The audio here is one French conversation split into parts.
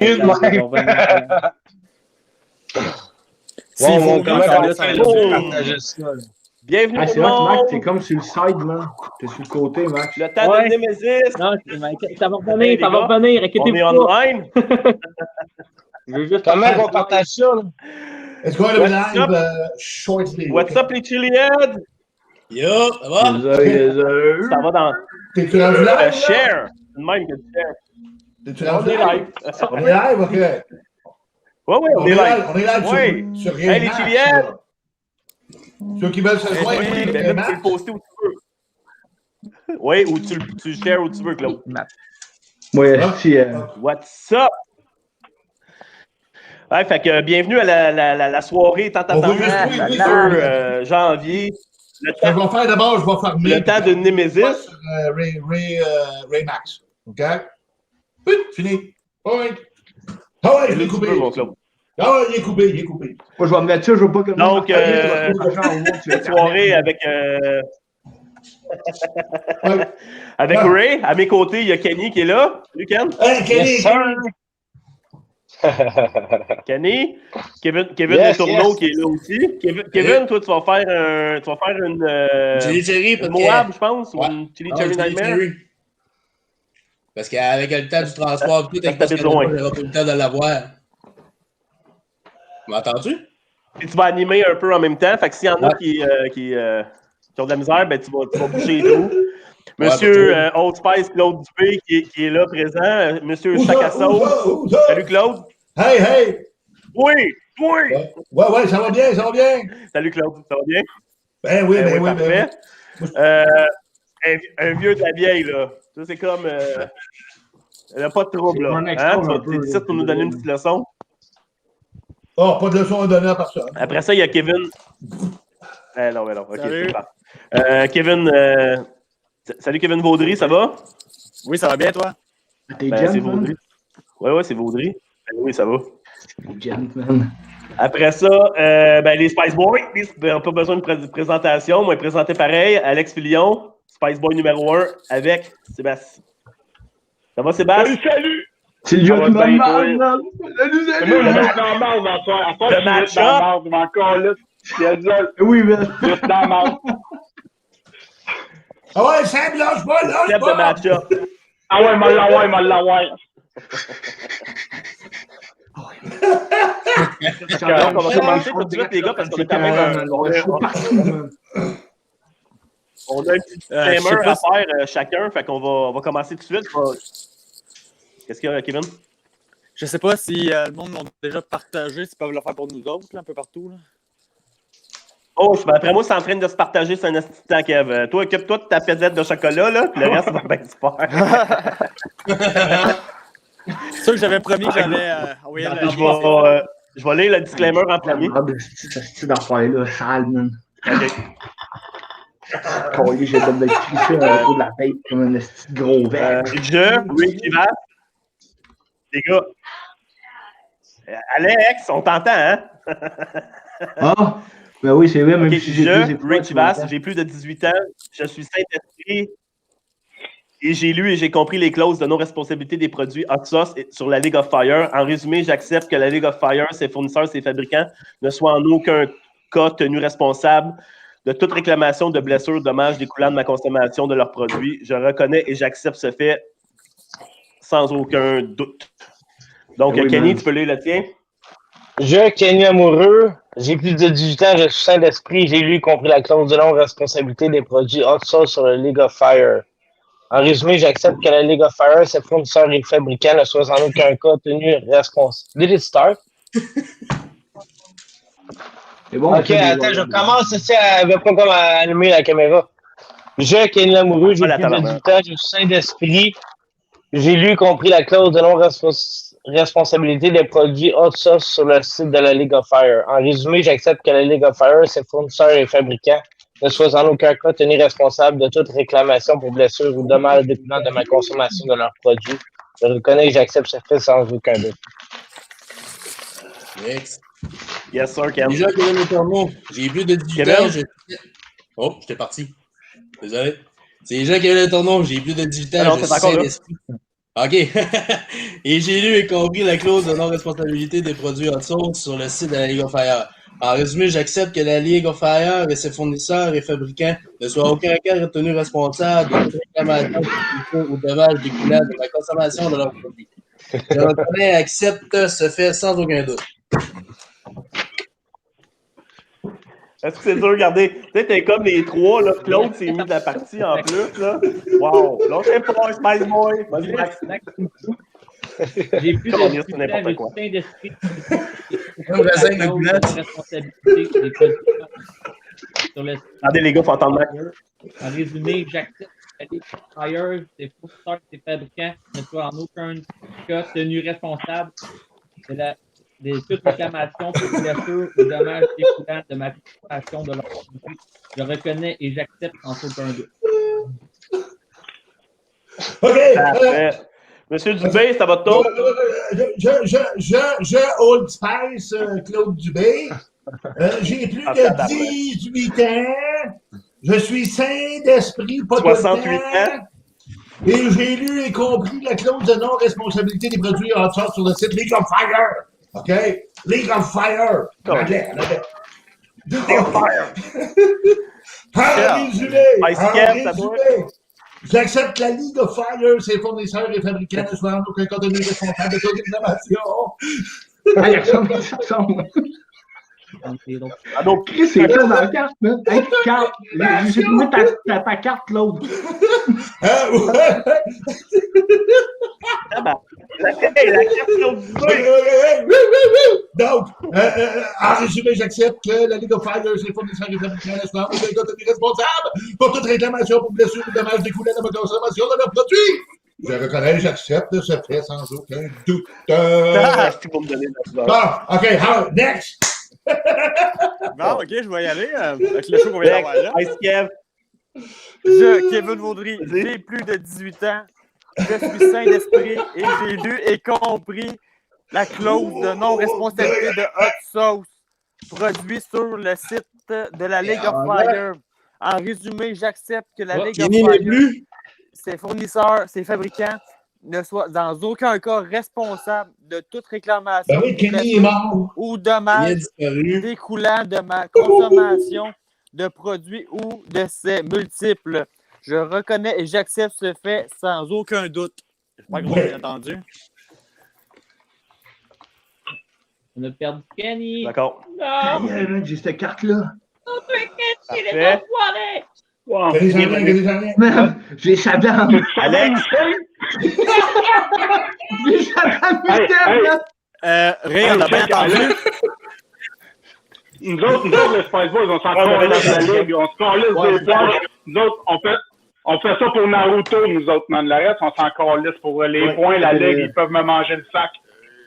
Bienvenue tout le Max, monde! t'es comme sur le side, man. T'es sur le côté, Max. Le temps de Nemesis! Non, ça va revenir, ça va revenir. On est online! Comment on partage ça? Là? It's going to be live shortly. What's up, les Chiliheads? Yo, ça va? Ça va dans T'es-tu rendu live? share! C'est le même que tu share. T'es-tu On rendu est live. On est live, ok. Oui, on est live. On est live Oui. sur Hey, les Remax, Chiliheads! là. Ceux qui veulent se joindre, Oui, ben là, tu peux le poster où tu veux. Oui, ou tu le shares où tu veux, Claude. Oui, What's up? Ouais, fait que bienvenue à la soirée tant On veut attendue juste- oui, janvier. Le je vais faire d'abord, je vais farmer. Le temps de Nemesis. Sur Remax. OK? Oui, fini. Point. Ah ouais, il est coupé. Mon Claude. Ah ouais, il est coupé. Moi, je vais me mettre ça, je veux pas que... Donc, soirée avec... Ouais. avec Ouais. Ray. À mes côtés, il y a Kenny qui est là. Salut, Ken. Hey, Kenny! Yes, sir. Kenny. Kevin Yes, Le Tourneau yes. qui est là aussi. Kevin, toi, tu vas faire une Chili Cherry, parce Moab, je pense, ou Ouais. une Chili Non, Cherry Chili Nightmare. Cherry. Parce qu'avec le temps du transport, tout, avec Parce que t'habites loin. j'aurais pas eu le temps de l'avoir. M'entends-tu? Puis tu vas animer un peu en même temps. Fait que s'il y en a Ouais. qui ont de la misère, ben tu vas bouger les trous. Monsieur Old Spice, Claude Dupé, qui est là présent. Monsieur Chacassaud. Salut, Claude. Hey! Oui! Ouais, ça va bien. Salut, Claude. Ça va bien? Ben oui, Parfait. Un vieux de la vieille, là. Ça, c'est comme... elle n'a pas de trouble, là. Hein? Tu vas ici pour nous donner une petite leçon. Oh, pas de leçon à donner à personne. Après ça, il y a Kevin. Non. OK, Salut. c'est parfait. Kevin... Salut, Kevin Vaudry, ça va? Oui, ça va bien, toi? T'es Ben, gent, c'est man? Vaudry. Oui, c'est Vaudry. Ben oui, ça va. T'es gent, man. Après ça, les Spice Boys, on n'a pas besoin de présentation. Moi, présenté pareil. Alex Filion, Spice Boy numéro 1 avec Sébastien. Ça va, Sébastien? Salut! C'est le jeu qui m'a mal, man. Moi, je suis dans la marde, en fait. À part Le que je suis dans match-up. la marde, mais encore là, Oui, man. je suis dans la marde. Ah ouais, Sam, lâche pas! Step de match-up. Ah ouais, mal la ouais. Donc, on va commencer tout de suite, les gars, parce qu'on a quand même on a un petit disclaimer à faire chacun. Fait qu'on va commencer tout de suite. Qu'est-ce qu'il y a, Kevin? Je sais pas si le monde l'a déjà partagé, s'ils peuvent le faire pour nous autres, là, un peu partout. Là. Oh, après moi, c'est en train de se partager sur un assistant, Kev. Toi, occupe-toi de ta pesette de chocolat, là, puis le reste va bien se faire. C'est sûr que j'avais promis que j'allais envoyer Je vais lire le disclaimer en premier. Ce style d'affaire-là, sale, man. OK. J'ai de cliché autour de la tête comme un petit gros verre. Oui, Chivas. Les gars. Alex, on t'entend, hein? Ah! Ben oui, c'est vrai, même si j'ai Ray Chivas, j'ai plus de 18 ans, je suis Saint-Esprit et j'ai lu et j'ai compris les clauses de non-responsabilité des produits Hot Sauce sur la League of Fire. En résumé, j'accepte que la League of Fire, ses fournisseurs, ses fabricants ne soient en aucun cas tenus responsables de toute réclamation de blessures, dommages découlant de ma consommation de leurs produits. Je reconnais et j'accepte ce fait sans aucun doute. Donc, Oui, Kenny, man. tu peux lire le tien? Je, Kenny Amoureux, j'ai plus de 18 ans, je suis sain d'esprit, j'ai lu et compris la clause de non-responsabilité des produits Hot Sauce sur le League of Fire. En résumé, j'accepte que la League of Fire, ses fournisseurs et fabricants ne soient en aucun cas tenus responsables. Did it start? C'est bon, Ok, attends, je commence ici avec pas comme allumer la caméra. Je, Kenny Amoureux, j'ai plus de 18 ans, je suis sain d'esprit, j'ai lu et compris la clause de non-responsabilité des produits Hot Sauce sur le site de la League of Fire. En résumé, j'accepte que la League of Fire, ses fournisseurs et fabricants ne soient en aucun cas tenus responsables de toute réclamation pour blessure ou dommage découlant de ma consommation de leurs produits. Je reconnais et j'accepte ce fait sans aucun doute. Next. Yes, sir, Ken. Déjà, Kevin Le Tourneau, j'ai plus de 18 Kevin? ans. Oh, j'étais parti. Désolé. C'est déjà Kevin Le Tourneau, j'ai plus de 18 ans. Non, je t'es suis encore là. Saint-Esprit. OK. Et j'ai lu et compris la clause de non-responsabilité des produits hot sauce sur le site de la League of Fire. En résumé, j'accepte que la League of Fire et ses fournisseurs et fabricants ne soient à aucun cas retenus responsables de toute réclamation ou dommages découlant de la consommation de leurs produits. Je reconnais et accepte ce fait sans aucun doute. Est-ce que c'est dur? Regardez, peut-être t'es comme les trois, là. Claude s'est mis de la partie en plus, là. Wow! Là, c'est pas Spice Boy. Vas-y, Max. J'ai plus Comment de dire, c'est n'importe quoi. sain d'esprit. Comme raisin de goulette. Responsabilité des produits sur le Regardez, les gars, faut entendre Max. En résumé, j'accepte que les fires, des fournisseurs et des fabricants ne soient en aucun cas tenus responsables de toute réclamation pour blessures ou dommages découlant de ma participation de leur produit. Je reconnais et j'accepte sans aucun doute. OK. Parfait. Monsieur Dubé, c'est à votre tour. Je Old Spice, Claude Dubé. J'ai plus de 18 ans. Je suis sain d'esprit, pas de 68 ans. Et j'ai lu et compris la clause de non-responsabilité des produits en sorte sur le site League of Fire. OK? League of Fire. En anglais. League of Fire. En résumé, j'accepte que la League of Fire, ses fournisseurs et fabricants ne soient en aucun cas tenus responsables de toute réclamation. Ah, il ressemble. Ah donc, Chris, c'est là dans la carte, man. Hey, carte. J'ai trouvé ta carte, Claude. ah ben, la carte Claude Dubé. Donc, en résumé, j'accepte que la League of Fire, ses fournisseurs et fabricants ne soient en aucun cas tenus responsables pour toute réclamation pour blessures ou dommages découlant de ma consommation de leurs produits. Je reconnais, j'accepte ce fait sans aucun doute. Bon, OK, next! Bon, OK, je vais y aller avec le show qu'on vient d'avoir là. Ice Kev. Je, Kevin Vaudry, j'ai plus de 18 ans. Je suis sain d'esprit et j'ai lu et compris la clause de non-responsabilité de hot sauce produit sur le site de la League of Fire. En résumé, j'accepte que la League of Fire, ses fournisseurs, ses fabricants ne soient dans aucun cas responsables de toute réclamation ou dommage découlant de ma consommation de produits ou de ses multiples. Je reconnais et j'accepte ce fait sans aucun doute. J'espère que vous avez entendu. On a perdu Kenny. D'accord. Non! J'ai cette carte-là. On peut Kenny, les enfoirés! Wow. J'ai sa dame. Alex. J'ai sa dame. Rien, on n'a pas entendu. Nous autres, les Spice Boys, on s'en calisse de la ligue, on se calisse des points. Nous autres, on fait ça pour Naruto, nous autres, man. Le reste, on s'en calisse pour les points, la ligue, ils peuvent me manger le sac.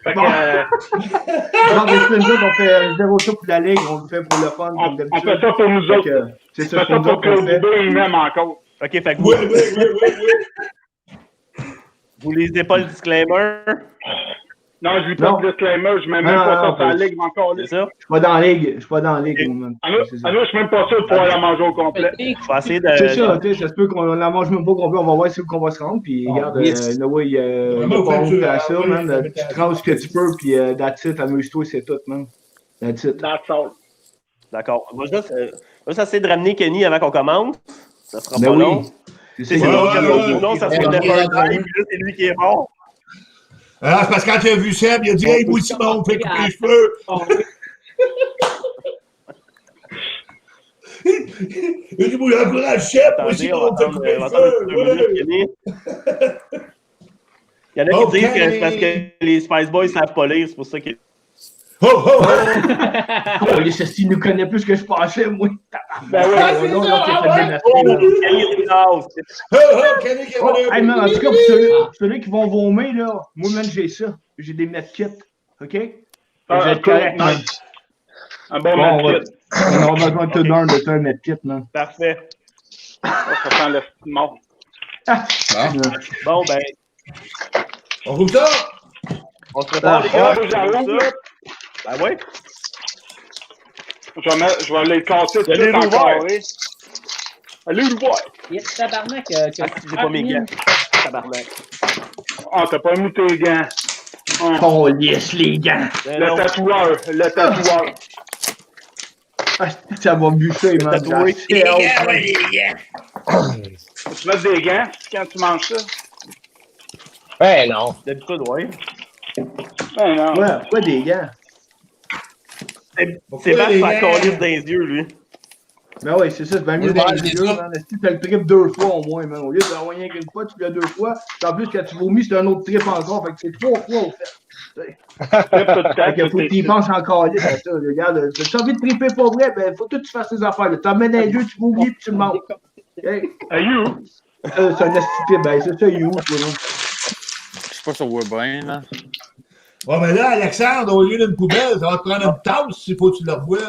Fait que, Non, mais c'est nous, on fait 0 ça pour la ligue, on le fait pour le fun. on fait ça pour nous autres. C'est On fait ça pour Claude Dubé, il m'aime encore. OK, fait que vous lisez pas le disclaimer? Non, je lis pas de disclaimer, je mets même pas ça sur la ligue, encore. C'est ça? Je suis pas dans la ligue. Je suis pas dans la ligue, moi. Je suis même pas sûr de pouvoir la manger au complet. Je vais essayer de... C'est ça, tu sais, ça se peut qu'on la mange même pas complet, on va voir si on va se rendre, puis regarde, il n'y a pas honte à ça, man. Tu prends ce que tu peux, puis that's it, amuse-toi, c'est tout, man. That's it. That's all. D'accord. On va juste essayer de ramener Kenny avant qu'on commence. Ça sera Ben pas oui. long. C'est C'est ça. non, ça serait Never Die, puis là, c'est lui qui est mort. Ah, c'est parce que quand tu as vu Seb, il a dit « Hey, moi aussi, on me fait couper les cheveux! » Il dit « Moi, j'encourage Seb, moi aussi, on me fait couper les cheveux! » Il y en a qui disent que c'est parce que les Spice Boys ne savent pas lire, c'est pour ça qu'ils... Oh, oh, oh! Oh, les ceci nous connaît plus que je pensais, moi. Ben ouais. Non, hey, man, en tout cas, pour ceux qui vont vomir, là, moi, man, j'ai ça. J'ai des medkits. OK? Vous êtes correct, man. Un bon medkit. On va besoin de tout d'un de un medkit, man. Parfait. Ça sent le mort. Bon, ben, On roule ça? on se prépare, les gars. J'arrive, là. Ben ouais. Je vais les casser tout Allez, en l'ouvert. carré. Allez, le voir. Yes, tabarnak. Ah, si j'ai pas mes gants. Tabarnak. Ah, t'as pas mis tes gants. Oh, yes, les gants. Le tatoueur. Ah, ça va bûcher, man. tatoué. J'ai assez hâte, man. Tu mets des gants quand tu manges ça? Ben non. D'habitude, ouais. Ben non. Ouais, pas des gants. C'est vache faire coller dans les yeux, lui. Ben ouais, c'est ça, c'est bien mieux Ouais, dans je les l'ai yeux, dit. man. Si tu fais le trip 2 fois au moins, man. Au lieu d'en rien qu'une fois, tu le fais 2 fois. Puis en plus, quand tu vomis, c'est un autre trip encore. Fait que c'est 3 fois au fait. Fait qu'il faut que tu y penses encore à ça. Regarde, si tu as envie de triper pas vrai, ben faut que tu fasses tes affaires. Tu mets dans les yeux, tu vomis, puis tu le manges. Hey. You. C'est un astuce, ben c'est ça, you, toi, non? Je sais pas si on voit bien, là. Ouais, mais là, Alexandre, au lieu d'une poubelle, ça va te prendre une tasse s'il faut que tu la revoies.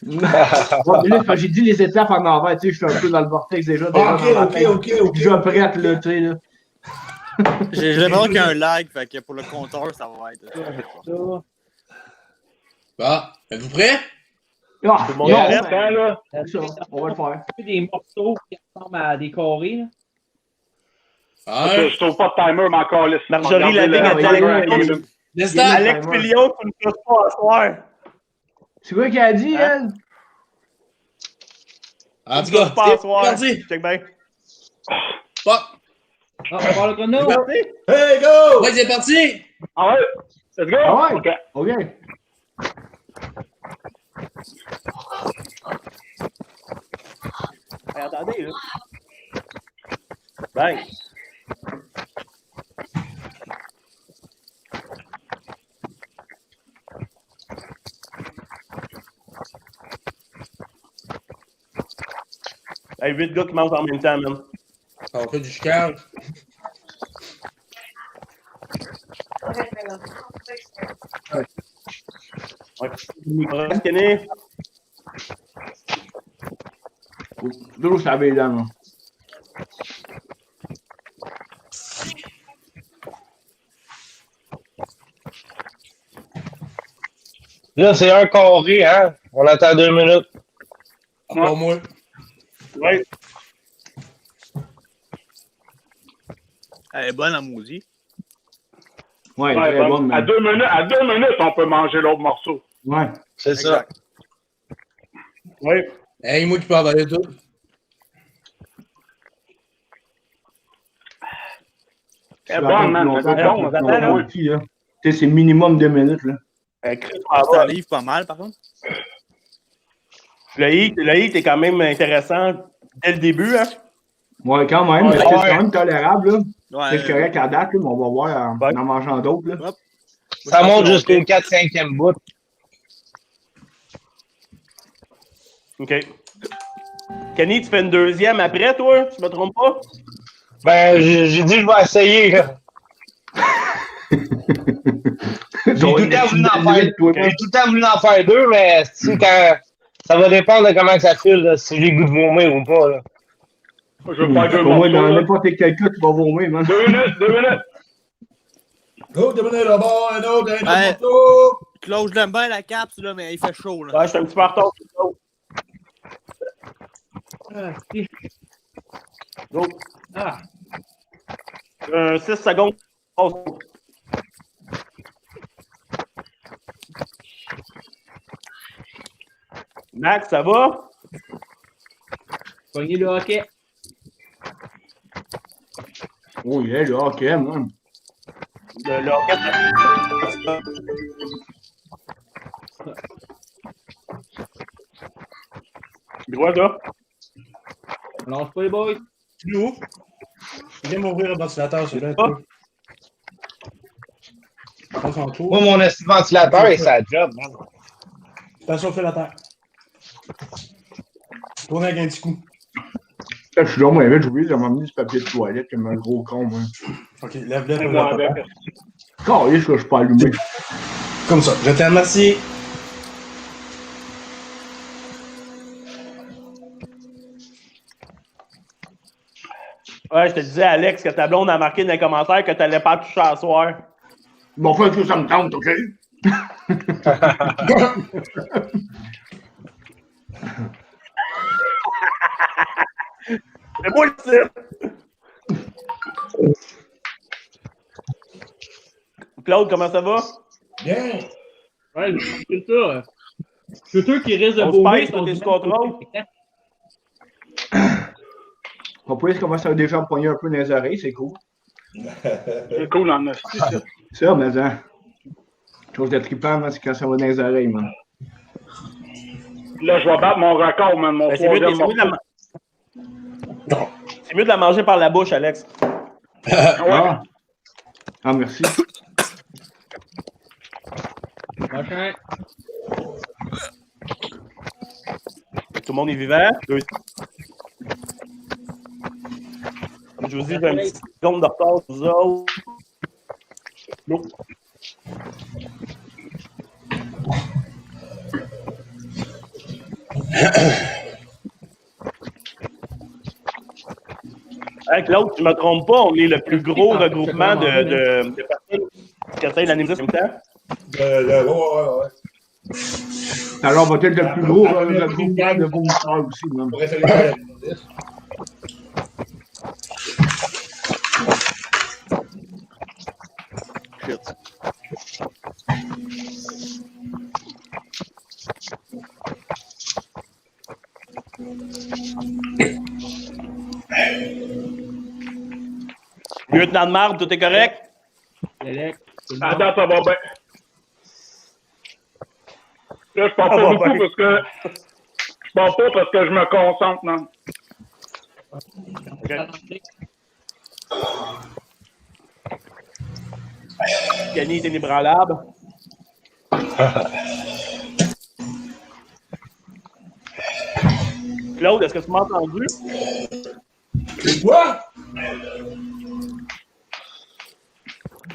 Ouais, mais là, quand j'ai dit les étapes en envers, tu sais, je suis un peu dans le vortex déjà. Ah, déjà dans ma tête. ok. Je suis prête, là, tu sais, là. J'ai l'impression qu'il y a un lag, fait que pour le compteur, ça va être ça. Bon, êtes-vous prêts? Ah, Tout le monde non, est ben, prêt, là? c'est ça, on va le faire. Des morceaux qui ressemblent à des carrés. Là. Ok, je trouve pas de timer, mais encore laisse. Marjorie Lavigne a dit Laisse Alex Fillion, tu ne peux pas asseoir. C'est quoi qu'elle a dit, elle? En tout Tu ne cas, peux pas c'est asseoir. parti. Check bien. Bon, Ah, on parle le chrono. C'est parti? Hey, go! ouais, c'est parti. Ah ouais? Let's go! Ah ouais? Ok. OK. Hey, attendez, là. Bang. Hey, 8 gars qui mangent en même temps, man. On fait du chicane. Ouais. Kenny. Toujours ça avait les dents, là. Là, c'est un carré, hein? On attend 2 minutes. Pas moi. Ouais. Elle est bonne, la maudit. Ouais, Ouais, très bon, bonne, à man. 2 minutes, on peut manger l'autre morceau. Ouais. C'est ça. Ouais. Hey, moi qui peux avaler tout. C'est bon, man. C'est bon. attends, là. Tu sais, c'est minimum 2 minutes, là. Chris, Ça livre pas mal, par contre. le hit est quand même intéressant dès le début, hein? Ouais, quand même. Ouais, mais c'est quand même tolérable, là. Ouais. C'est correct à date, là, mais on va voir en mangeant d'autres, là. Ça monte jusqu'au 4-5e bout. OK. Kenny, tu fais une deuxième après, toi? Tu me trompes pas? Ben, j'ai dit je vais essayer, là. J'ai tout le temps voulu en faire 2, mais si quand... ça va dépendre de comment ça file, là, si j'ai le goût de vomir ou pas, là. Je veux faire 2 Pour moi, dans morceaux. là. n'importe quel cas, tu vas vomir, man. 2 minutes, 2 minutes. Go, 2 minutes là-bas, un autre Ouais. morceau. Claude, je l'aime bien la capsule, là, mais il fait chaud. Là. Ouais, je suis un petit peu en retard. Ah, si. Go. Ah, 6 secondes. Oh. Max, ça va? pogné le hockey. Oh, yeah, le hockey, man. Le rocket. Droit là. On lance pas les boys. Tu l'ouvres. Viens m'ouvrir le ventilateur, celui-là. Ah. Prends son tour. Moi, mon esti de ventilateur, et ça job, man. Attention, fais la terre. Tourne avec un petit coup. Je suis là, moi, j'ai oublié de m'emmener du papier de toilette comme un gros con, moi. Ok, lève-le. Moi, avec. Carré, je suis pas allumé. Comme ça. Je te remercie. Ouais, je te disais, Alex, que ta blonde a marqué dans les commentaires que tu n'allais pas toucher à soir. Bon, fait que ça me tente, OK? C'est moi le type. Claude, comment ça va? Bien. Ouais, c'est ça. C'est sûr qui risque de On vomir. se pèse, toi, t'es sous contrôle? On peut commence à déjà me pogner un peu dans les oreilles, c'est cool. C'est cool en hostie, ça. Ça, mais hein. Chose de trippant, c'est quand ça va dans les oreilles, man. Là, je vais battre mon record, man. Mon Ben, c'est mieux de la manger par la bouche, Alex. Ah, merci. Prochain. Tout le monde est vivant. Je vous dis, j'ai un petit seconde de retard, vous autres. Non. Hey, Claude, tu ne me trompes pas, on est le plus gros regroupement de personnes qui essayent l'animer en même temps. Ouais. Alors, on va être le plus gros regroupement de vomisseurs aussi, man. Pour essayer de faire la liste. Lieutenant de marde, tout est correct? Alex. Attends, ça va bien. Là, je parle pas beaucoup parce que. Je parle pas parce que je me concentre, non. Okay. Kenny est inébranlable. Claude, est-ce que tu m'as entendu? Quoi?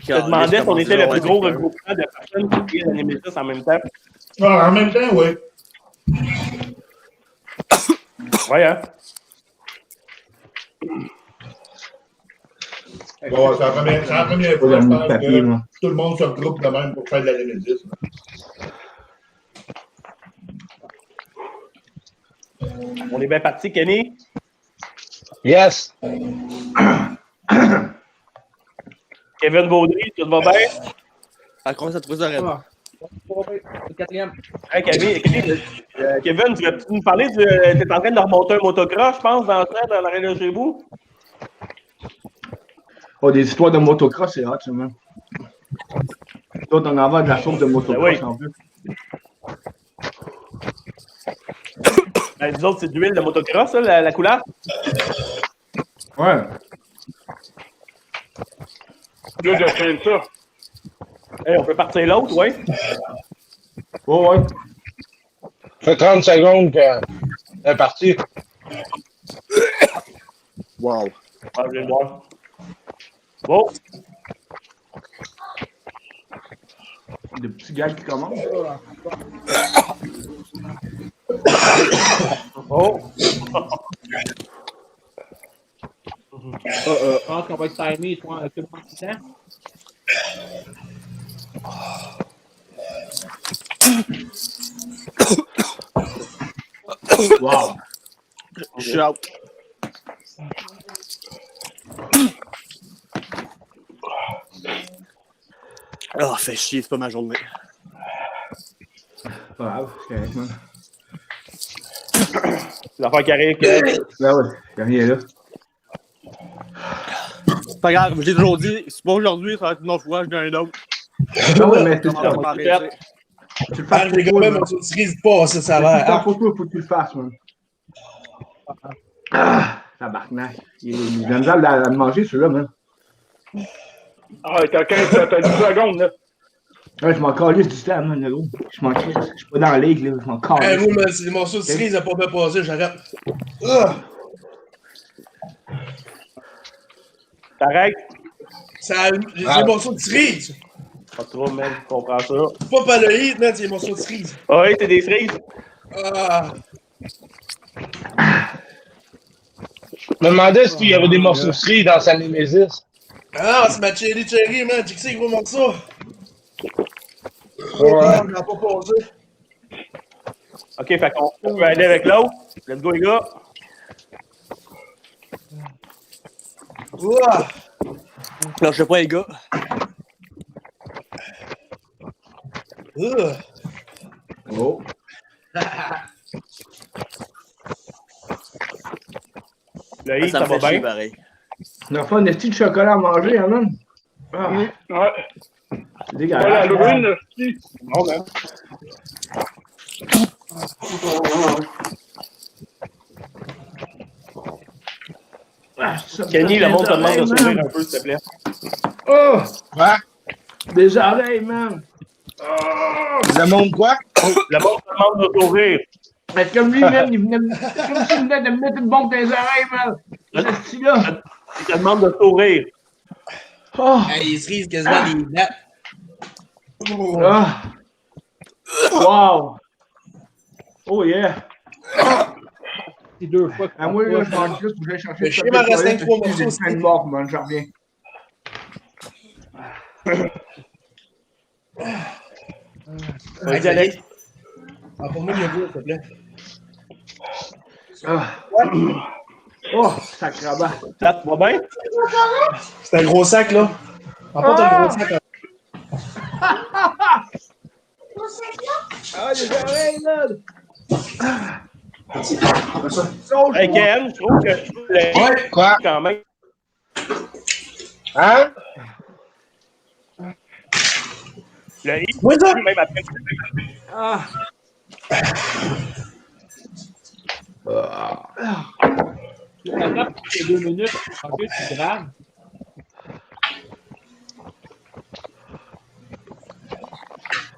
Je te demandais si on était le plus gros regroupement de personnes qui viennent animer ça en même temps. Ah, en même temps, oui. Ouais, hein? Bon, c'est la première fois, je pense, que tout le monde se regroupe de même pour faire de la Némésis. On est bien parti, Kenny? Yes. Kevin Baudry, tout va bien? À quoi ça te trouve arrête? Le quatrième. Hey, Kevin, tu vas nous parler du. T'es en train de remonter un motocross, je pense, dans l'arrêt de chez vous? Oh, des histoires de motocross, c'est hot, ça, man. Toi, t'en as de la sauce de motocross, oui. en plus. Ben, nous autres, c'est de l'huile de motocross, ça, la couleur? Ouais. Là, je traîne ça. Hey, on peut partir l'autre, oui? Oh, ouais. Ça fait 30 secondes que c'est parti. Wow. Ah, je viens de voir. Bon. Des petits gars qui commencent. Oh. Je pense qu'on va être timé, tout le monde le temps. Wow. Je suis out. Ah, fait chier, c'est pas ma journée. Pas grave, c'est correct, man. L'affaire qui arrive, Ben ouais, y'a rien là. C'est pas grave, j'ai toujours dit, c'est pas aujourd'hui, ça va être une autre fois, je viens un autre. Non, ouais, mais Comment ça m'arrêter? tu le fasses. Les gars, même, on s'utilise pas, ça va. T'en faut que tu le fasses, man. Ah, tabarnak. Il a misère à le manger, celui-là, man. Ah, t'as 10 secondes, là. Ouais, je m'en calisse du temps, man, le gros. Je suis pas dans la ligue, là. Je m'en calisse. Moi, c'est les morceaux de cerise à pas bien passer, j'arrête. T'arrêtes? J'ai des morceaux de cerise. Pas trop, man, je comprends ça. C'est pas paloïde, man, c'est des morceaux de cerise. Ah oui, c'est des cerises. Ah. Je me demandais s'il y avait des morceaux de cerise dans sa Némésis. Ah, c'est ma cherry cherry, man. J'ai que ces gros morceaux. Ouais. On n'a pas posé. OK, fait qu'on peut aller avec l'autre. Let's go, les gars. Ouah. Non, je sais pas, les gars. Oh. Là, ça va bien. Pareil. On a pas un esti de chocolat à manger, hein, man? Ah. Ouais. C'est dégueulasse. Voilà, Halloween, aussi. Non, man. Kenny, le monde te demande de sourire un peu, s'il te plaît. Oh! Quoi? Des oreilles, man! Oh! Le monde quoi? Le monde te demande de sourire. Mais comme lui-même, il venait comme s'il venait de me mettre une bombe dans les oreilles, man! Ce style-là! Il te demande de sourire. Oh! Hey, il se risque quasiment des nappes. Ah! Wow! Oh yeah! C'est 2 fois que Ah, moi, là, je m'en juste pour aller chercher Le chien m'a resté avec 3 morceaux. J'ai plein de morts, man, j'en reviens. Vas-y, Alex. Ah, pour moi, il y a deux, s'il te plaît. Ah. Oh, sacrement. Ça va bien? C'est un gros sac, là. Apporte un gros sac. Ah, les oreilles, là! Hey, Ken, je trouve que Ouais, quoi? quand même. Hein? Le hit, Oui, ça? même après. Ah! Maintenant, pour ces 2 minutes, en plus, c'est grave.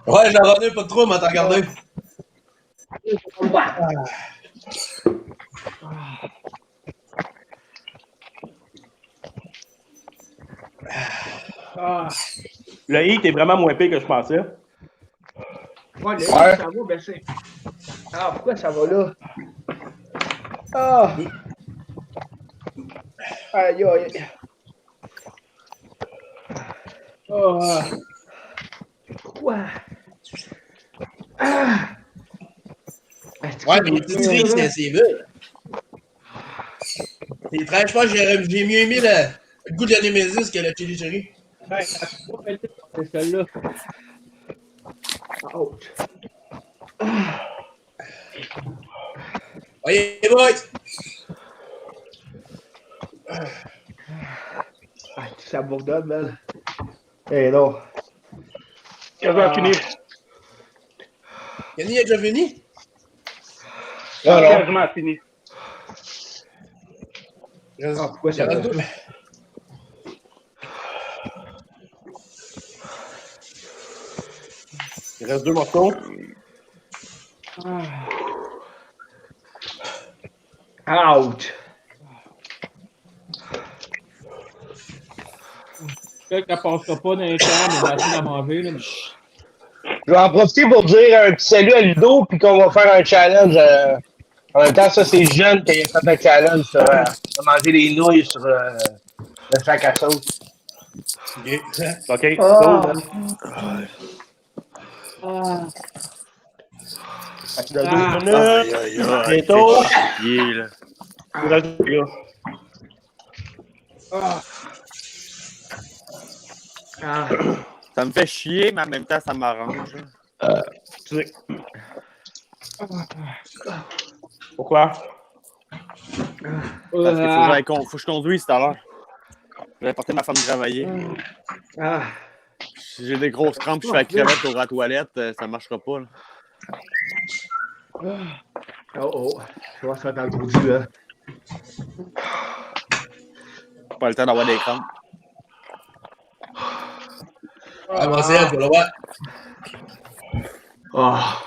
Ouais, j'en ai pas trop, mais t'as regardé. Ah! Le hit est vraiment moins pire que je pensais. Ouais, le ça va, ben c'est. Ah, pourquoi ça va là? Ah! Aïe, aïe. Oh! Pourquoi? Ah! Ouais, mais tu dis que c'est vite. C'est étrange, je pense que j'ai mieux aimé le goût de la Nemesis que le chili cherry. Ouais, c'est celle-là. Ouch! Voyez, boys! Ah, ça bourdonne, man. Eh non. Quasiment fini. Yannick est déjà fini? Quasiment fini. Ah, pourquoi ça va? Il reste 2 morceaux. Ouch! Peut-être qu'elle passera pas dans les temps, mais elle va à manger. Là. Je vais en profiter pour dire un petit salut à Ludo, puis qu'on va faire un challenge. En même temps, ça, c'est jeune qui a fait un challenge sur manger des nouilles sur le sac à sauce. OK. Ah. Il reste 12 minutes. Bientôt. Chier, là. Il reste 2 là. Ah. Ça me fait chier, mais en même temps, ça m'arrange. Tu sais. Pourquoi? Parce que faut que je conduise tout à l'heure. Je vais porter ma femme travailler. Ah. Si j'ai des grosses crampes, je fais la crevette au rat toilette, ça marchera pas. Là. Oh oh. Je vois ça dans le gros du, hein. Pas le temps d'avoir des crampes. Ah, bon, c'est elle, faut le voir. Ah.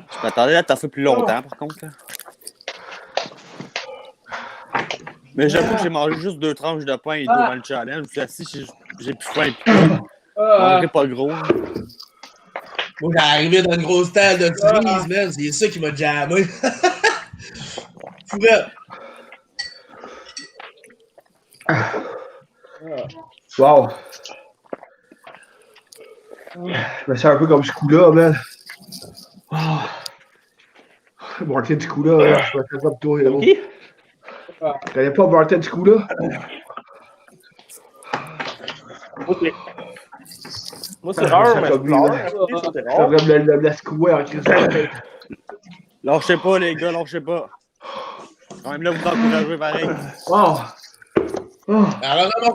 Je m'attendais à t'en faire plus longtemps, par contre. Là. Mais j'avoue que j'ai mangé juste 2 tranches de pain et tout dans le challenge. Je me suis assis, j'ai plus faim. Je mangerai pas gros. Là. Moi, j'ai arrivé dans une grosse table de cerise, man. C'est ça qui m'a jammé. Fourette. Wow. Je me sens un peu comme ce coup-là, man. Martin du coup-là, là. Je me fais ça pour toi, là. Qui? Tu connais pas Martin du coup-là? Moi, c'est rare, mais c'est rare. Le secouer en crise de la tête. Lâchez pas, les gars, lâchez pas. Quand même là, vous encouragez pareil. Wow. Oh. Alors, on va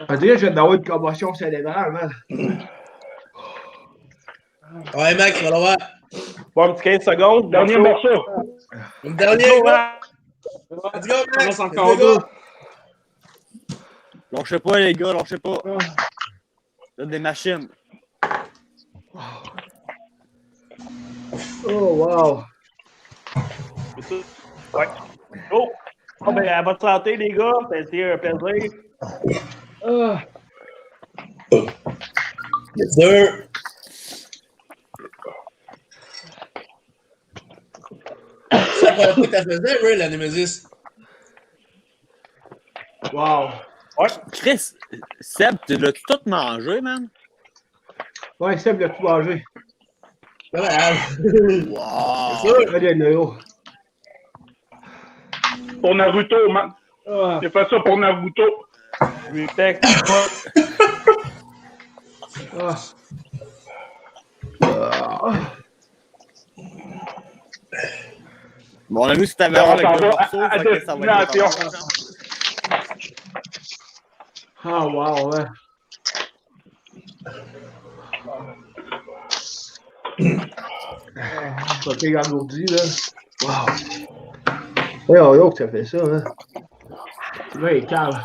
On dirait que je viens d'avoir une commotion cérébrale, man. Ouais, Max, tu vas l'avoir. Bon, un petit 15 secondes. Dernier morceau. Une dernière, gars. Let's go, Max. Encore deux. Lâchez pas, les gars, lâchez pas. Là, des machines. Oh, wow. Ouais. Oh! Oh, ben, à votre santé, les gars. C'était un plaisir. Yes, sir. Ça fait un peu que t'as fait ça, Ray, la Nemesis. Wow. Ouais. Chris, Seb, tu l'as-tu tout mangé, man? Ouais, Seb l'a tout mangé. Pas mal. Wow! C'est sûr. Allez, Léo. Pour Naruto, man. J'ai fait ça pour Naruto. Respect. Bon, on a vu que t'avais On avec s'en le va morceau, à fait que ça va être destination. Ah, wow, ouais. Ça fait engourdi, là. Wow. Ouais, oh, yo, que ça fait ça, hein. Ouais, calme.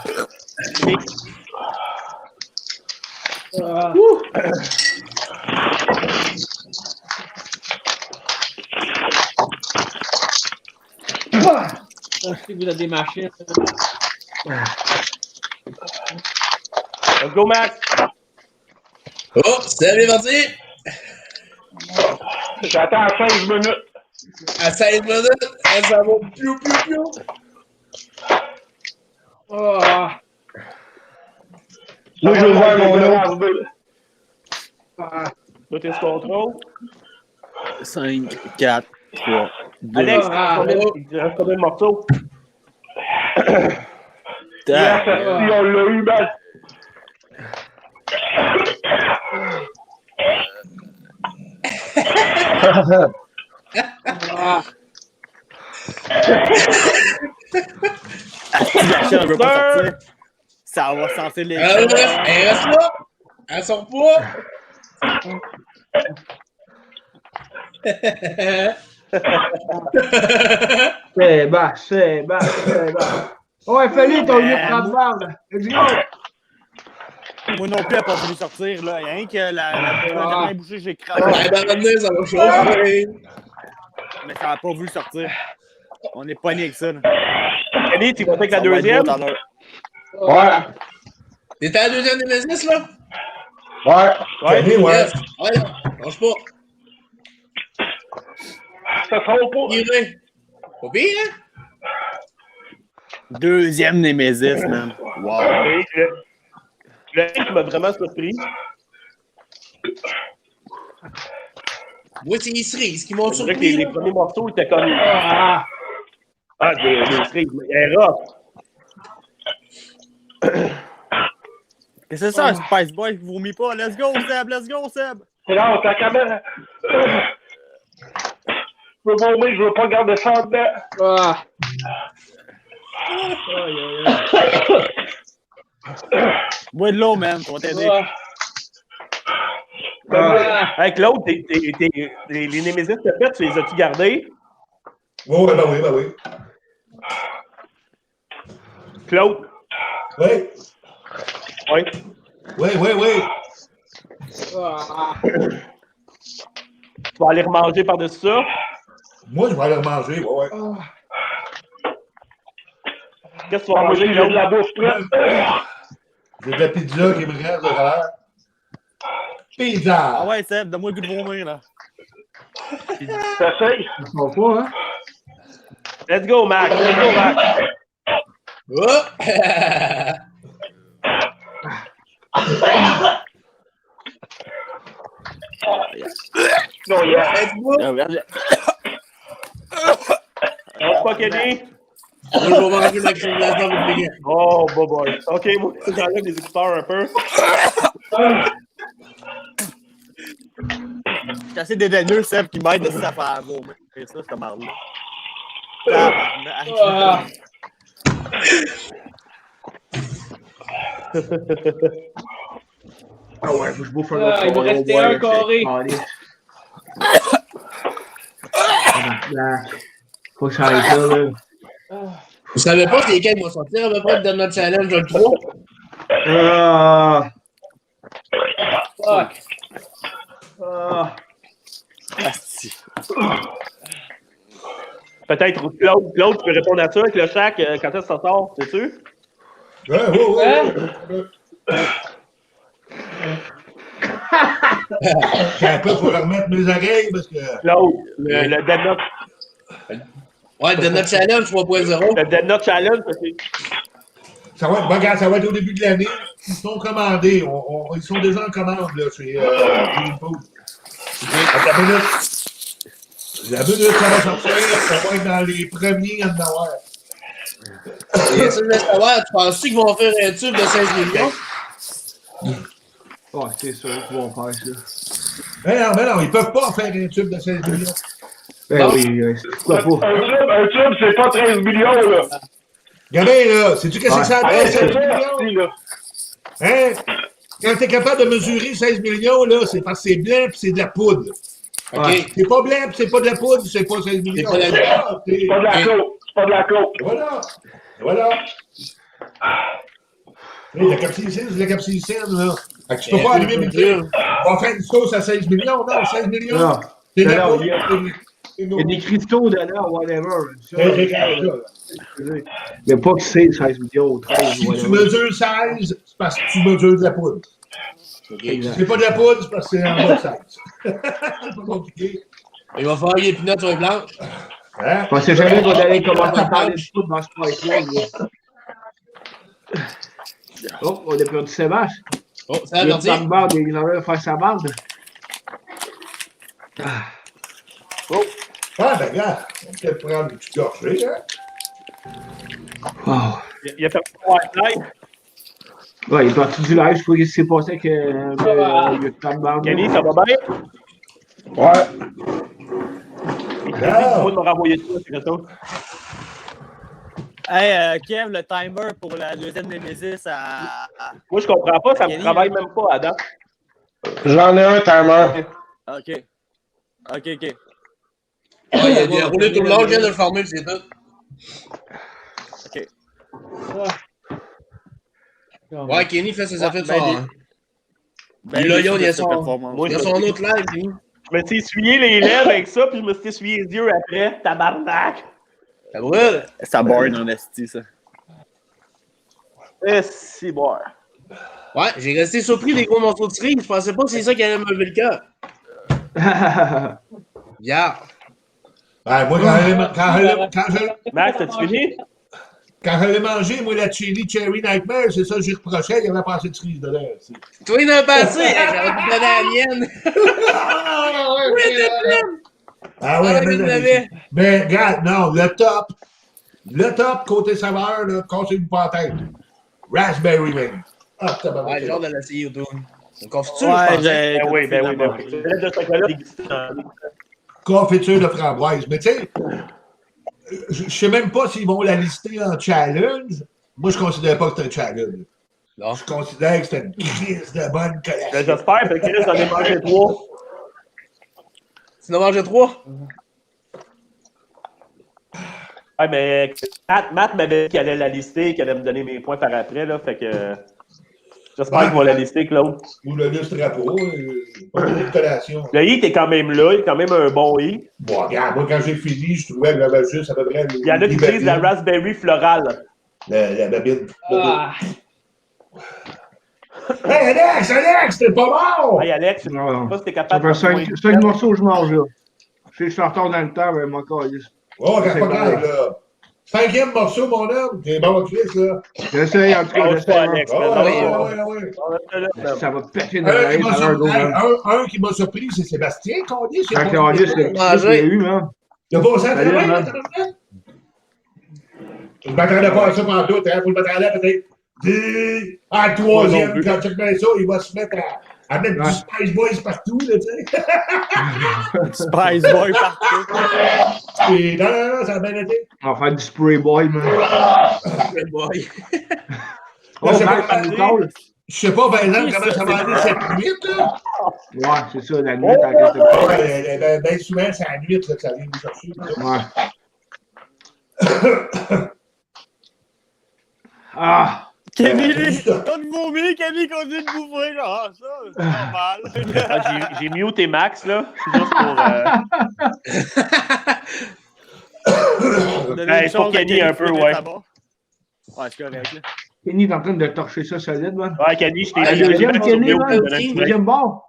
Je sais que vous avez des machines. Let's go, Max. Oh, c'est bien parti. J'attends à 16 minutes. À 16 minutes, ça va piou, piou, piou. Moi, j'ai ouvert mon nom. Là, t'es sur contrôle. 5, 4, 3, 2. Alex, il reste combien de morceaux? Yes, si on l'a eu, man. On veut pas sortir. Ça va sentir les Elle reste là. Elle sort pas. C'est bas, c'est bas, c'est bas. Ouais, Félix, t'as eu 30 balles. Let's go. Moi non plus, elle n'a pas voulu sortir. Là. Il y a rien que la dernière bouchée, j'ai craqué. Elle va revenir, ça va chauffer. Mais ça n'a pas voulu sortir. On est pogné avec ça. Là. Allez, tu vas avec la deuxième? Ouais. T'étais à la deuxième Nemesis, là? Ouais. Yes. Ouais. Ouais, lâche pas. Ça sera pas. Iré. Pas pire, hein? Deuxième Némésis, man. Wow. Le qui m'a vraiment surpris. Moi, c'est les cerises qui m'ont Je dirais que surpris. les premiers morceaux étaient comme. Des cerises. Elle est rough. Qu'est-ce que c'est ça, un Spice Boy qui vomit pas? Let's go, Seb! Let's go, Seb! C'est là, ta caméra. Je veux vomir, je veux pas garder ça en dedans. Bois de l'eau, man, ça va t'aider. Avec l'autre, les Némésis que t'as fait, tu les as-tu gardés? Oh, ben oui, ben oui. Claude? Oui. Oui. Oui, oui, oui. Tu vas aller remanger par-dessus ça? Moi, je vais aller remanger, ouais. Qu'est-ce que tu vas Moi, manger, j'ai Claude? de la bouffe prête. J'ai de la pizza qui me reste de faire. Pizza! Ah ouais, Seb, donne-moi le goût de vomir, là. T'essayes? Ils sont pas, hein? Let's go, Max! Let's go, Max! Oh! Non, il y a. Let's go! Regarde. Lâche pas, Kenny! Moi, je vais manger la crème glacée avec les gars. Oh, boy. OK, moi, j'enlève les écouteurs un peu. C'est assez dédaigneux, Seb, qui m'aide de ça à faire vomir. C'est ça, cette marde-là. Ah ouais, faut que je bouffe un Ah, il va rester un carré. Faut que ça aille ça, là. Vous savez pas c'est lesquels vont sortir à peu près de notre challenge le 3? Fuck. Peut-être Claude, tu peux répondre à ça avec le Shaq quand est-ce que ça sort, c'est sûr? Ouais. J'ai un peu pour remettre mes oreilles parce que. Claude, le Dead Note. Ouais, de notre challenge 3.0. Le Dead Note Challenge, Ça va être au début de l'année. Ils sont commandés. Ils sont déjà en commande là, chez Green Food. La minute ça va sortir, ça va être dans les premiers à en avoir. Et ça, je voulais savoir, tu penses-tu qu'ils vont faire un tube de 16 millions? Ouais, c'est sûr qu'ils vont faire ça. Mais non, ils peuvent pas faire un tube de 16 millions. Ben oui, pourquoi pas? Un tube, c'est pas 13 millions, là. Regardez, là, sais-tu qu'est-ce que ça fait, 16 millions? Là. Hein? Quand t'es capable de mesurer 16 millions, là, c'est parce que c'est blanc pis c'est de la poudre. OK. C'est pas blanc pis c'est pas de la poudre, c'est pas 16 millions. C'est pas de la- C'est pas de la clope. C'est pas de la clope. Voilà. La capsaïcine, c'est la capsaïcine, là. Fait que tu peux pas allumer une truc. On va faire une sauce à 16 millions, non, 16 millions. Non. C'est de la Non, poudre. il y a des cristaux dedans, whatever. Ça, Mais pas que c'est 16 millions ou 13, si tu whatever. mesures 16, c'est parce que tu mesures de la poudre. Si c'est pas de la poudre, c'est parce que c'est en bas de 16. C'est pas compliqué. Il va falloir les pinottes sur les planches. Hein? Je pensais jamais qu'on allait commencer à parler de foot dans ce point-là. Oh, on a perdu Sébastien. Oh, ça Il va a partir. une barbe, il avait faire sa barbe. Ah, ben, regarde, on peut peut-être prendre une petite gorgée, hein? Wow. Il a fait un white light. Ouais, il est parti du live, je sais pas ce qui s'est passé avec le temps de barbe. Kenny, ça va bien? Ouais. Il faut me renvoyer ça, c'est ça. Hey, Kev, le timer pour la deuxième Nemesis à... Moi, je comprends pas, ça me Kenny, travaille là. même pas, Adam. J'en ai un timer. OK. Ouais, il a roulé tout le long, je viens de le former, c'est tout. OK. Ouais, Kenny fait ses affaires de ben, soir. des- Hein. Ben, Il a des son Moi, il a son autre live, Kenny. Je me suis essuyé les lèvres avec ça, puis je me suis essuyé les yeux après. Tabarnak! Ça brûle. Ça burn en esti, ça. Eh, c'est bon. Ouais, j'ai resté surpris des gros morceaux de cerise. Je pensais pas que c'est ça qui allait me lever le cœur. Yeah. Ben, moi, Max, as-tu fini? quand j'allais manger, moi, la chili cherry nightmare, c'est ça que j'y reprochais, il y avait pas assez de cerise dedans. Toi, il en a passé. J'aurais pu donner la mienne. Oui, c'est plein. Ah Ouais, ouais, mais il l'avait. mais regarde, non, le top côté saveur, là, cassez-vous pas la tête. Raspberry Man. Ah, t'as pas Ouais, j'ai hâte de l'essayer autour. Une confiture, Ouais, je pense. j'ai... Ben oui. Le de chocolat dégusté. Confiture de framboise. Mais tu sais, je sais même pas s'ils vont la lister en challenge. Moi, je considère pas que c'est un challenge. Non. Je considère que c'est une crise de bonne collation. Ben, j'espère, parce que Chris en a mangé 3. Tu en as mangé 3? Ouais, mais Matt m'avait dit qu'il allait la lister, qu'il allait me donner mes points par après, là, fait que j'espère qu'il va la lister, Claude. Ou le listera pas, pas de collation. Le hit est quand même là, il est quand même un bon hit. Bon, regarde, moi, quand j'ai fini, je trouvais que j'avais juste à peu près... Il y en a qui disent la raspberry florale. La babine. Ah, Hey, Alex, t'es pas mort! Hey, Alex, je sais Non. pas si t'es Ça capable fait 5 morceaux que je mange là. Je sais que je suis en retard dans le temps, mais moi, encore. Oh, regarde pas grave, là. 5e morceau, mon homme. T'es bon, Chris, là. J'essaye, en tout cas, Oh, j'essaye. pas Alex, Oh, mais non, ouais. Ça va péter une Un oreille qui m'a dans l'heure d'autre. surpris, un qui m'a surpris, c'est Sébastien, qu'on dit. Quand il a dit, c'est le Manger. eu, hein. Il a passé à Salut, travers, man. là, Je m'attendais pas à ça pendant tout. Hein. Vous m'attendez peut-être. À la troisième, quand tu mets ça, il va se mettre à mettre du Spice Boys partout, là, tu sais. Spice Boy partout. Et non, ça a bien été. On va faire du Spray Boy, man. Spray Boy. Je sais pas, par exemple, comment ça va aller cette nuit, là. Ouais, c'est ça, la nuit, Ben souvent, c'est la nuit, là, que ça vient nous chercher. Ah! Kenny, t'as de vomir, Kenny continue de bouffer, genre, ça, c'est normal. J'ai muté Max, là, juste pour Kenny un peu, ouais. Ouais, c'est correct, là. Kenny est en train de torcher ça solide, man. Ouais, Kenny, je t'ai dit. Deuxième, Kenny, man. Deuxième bord.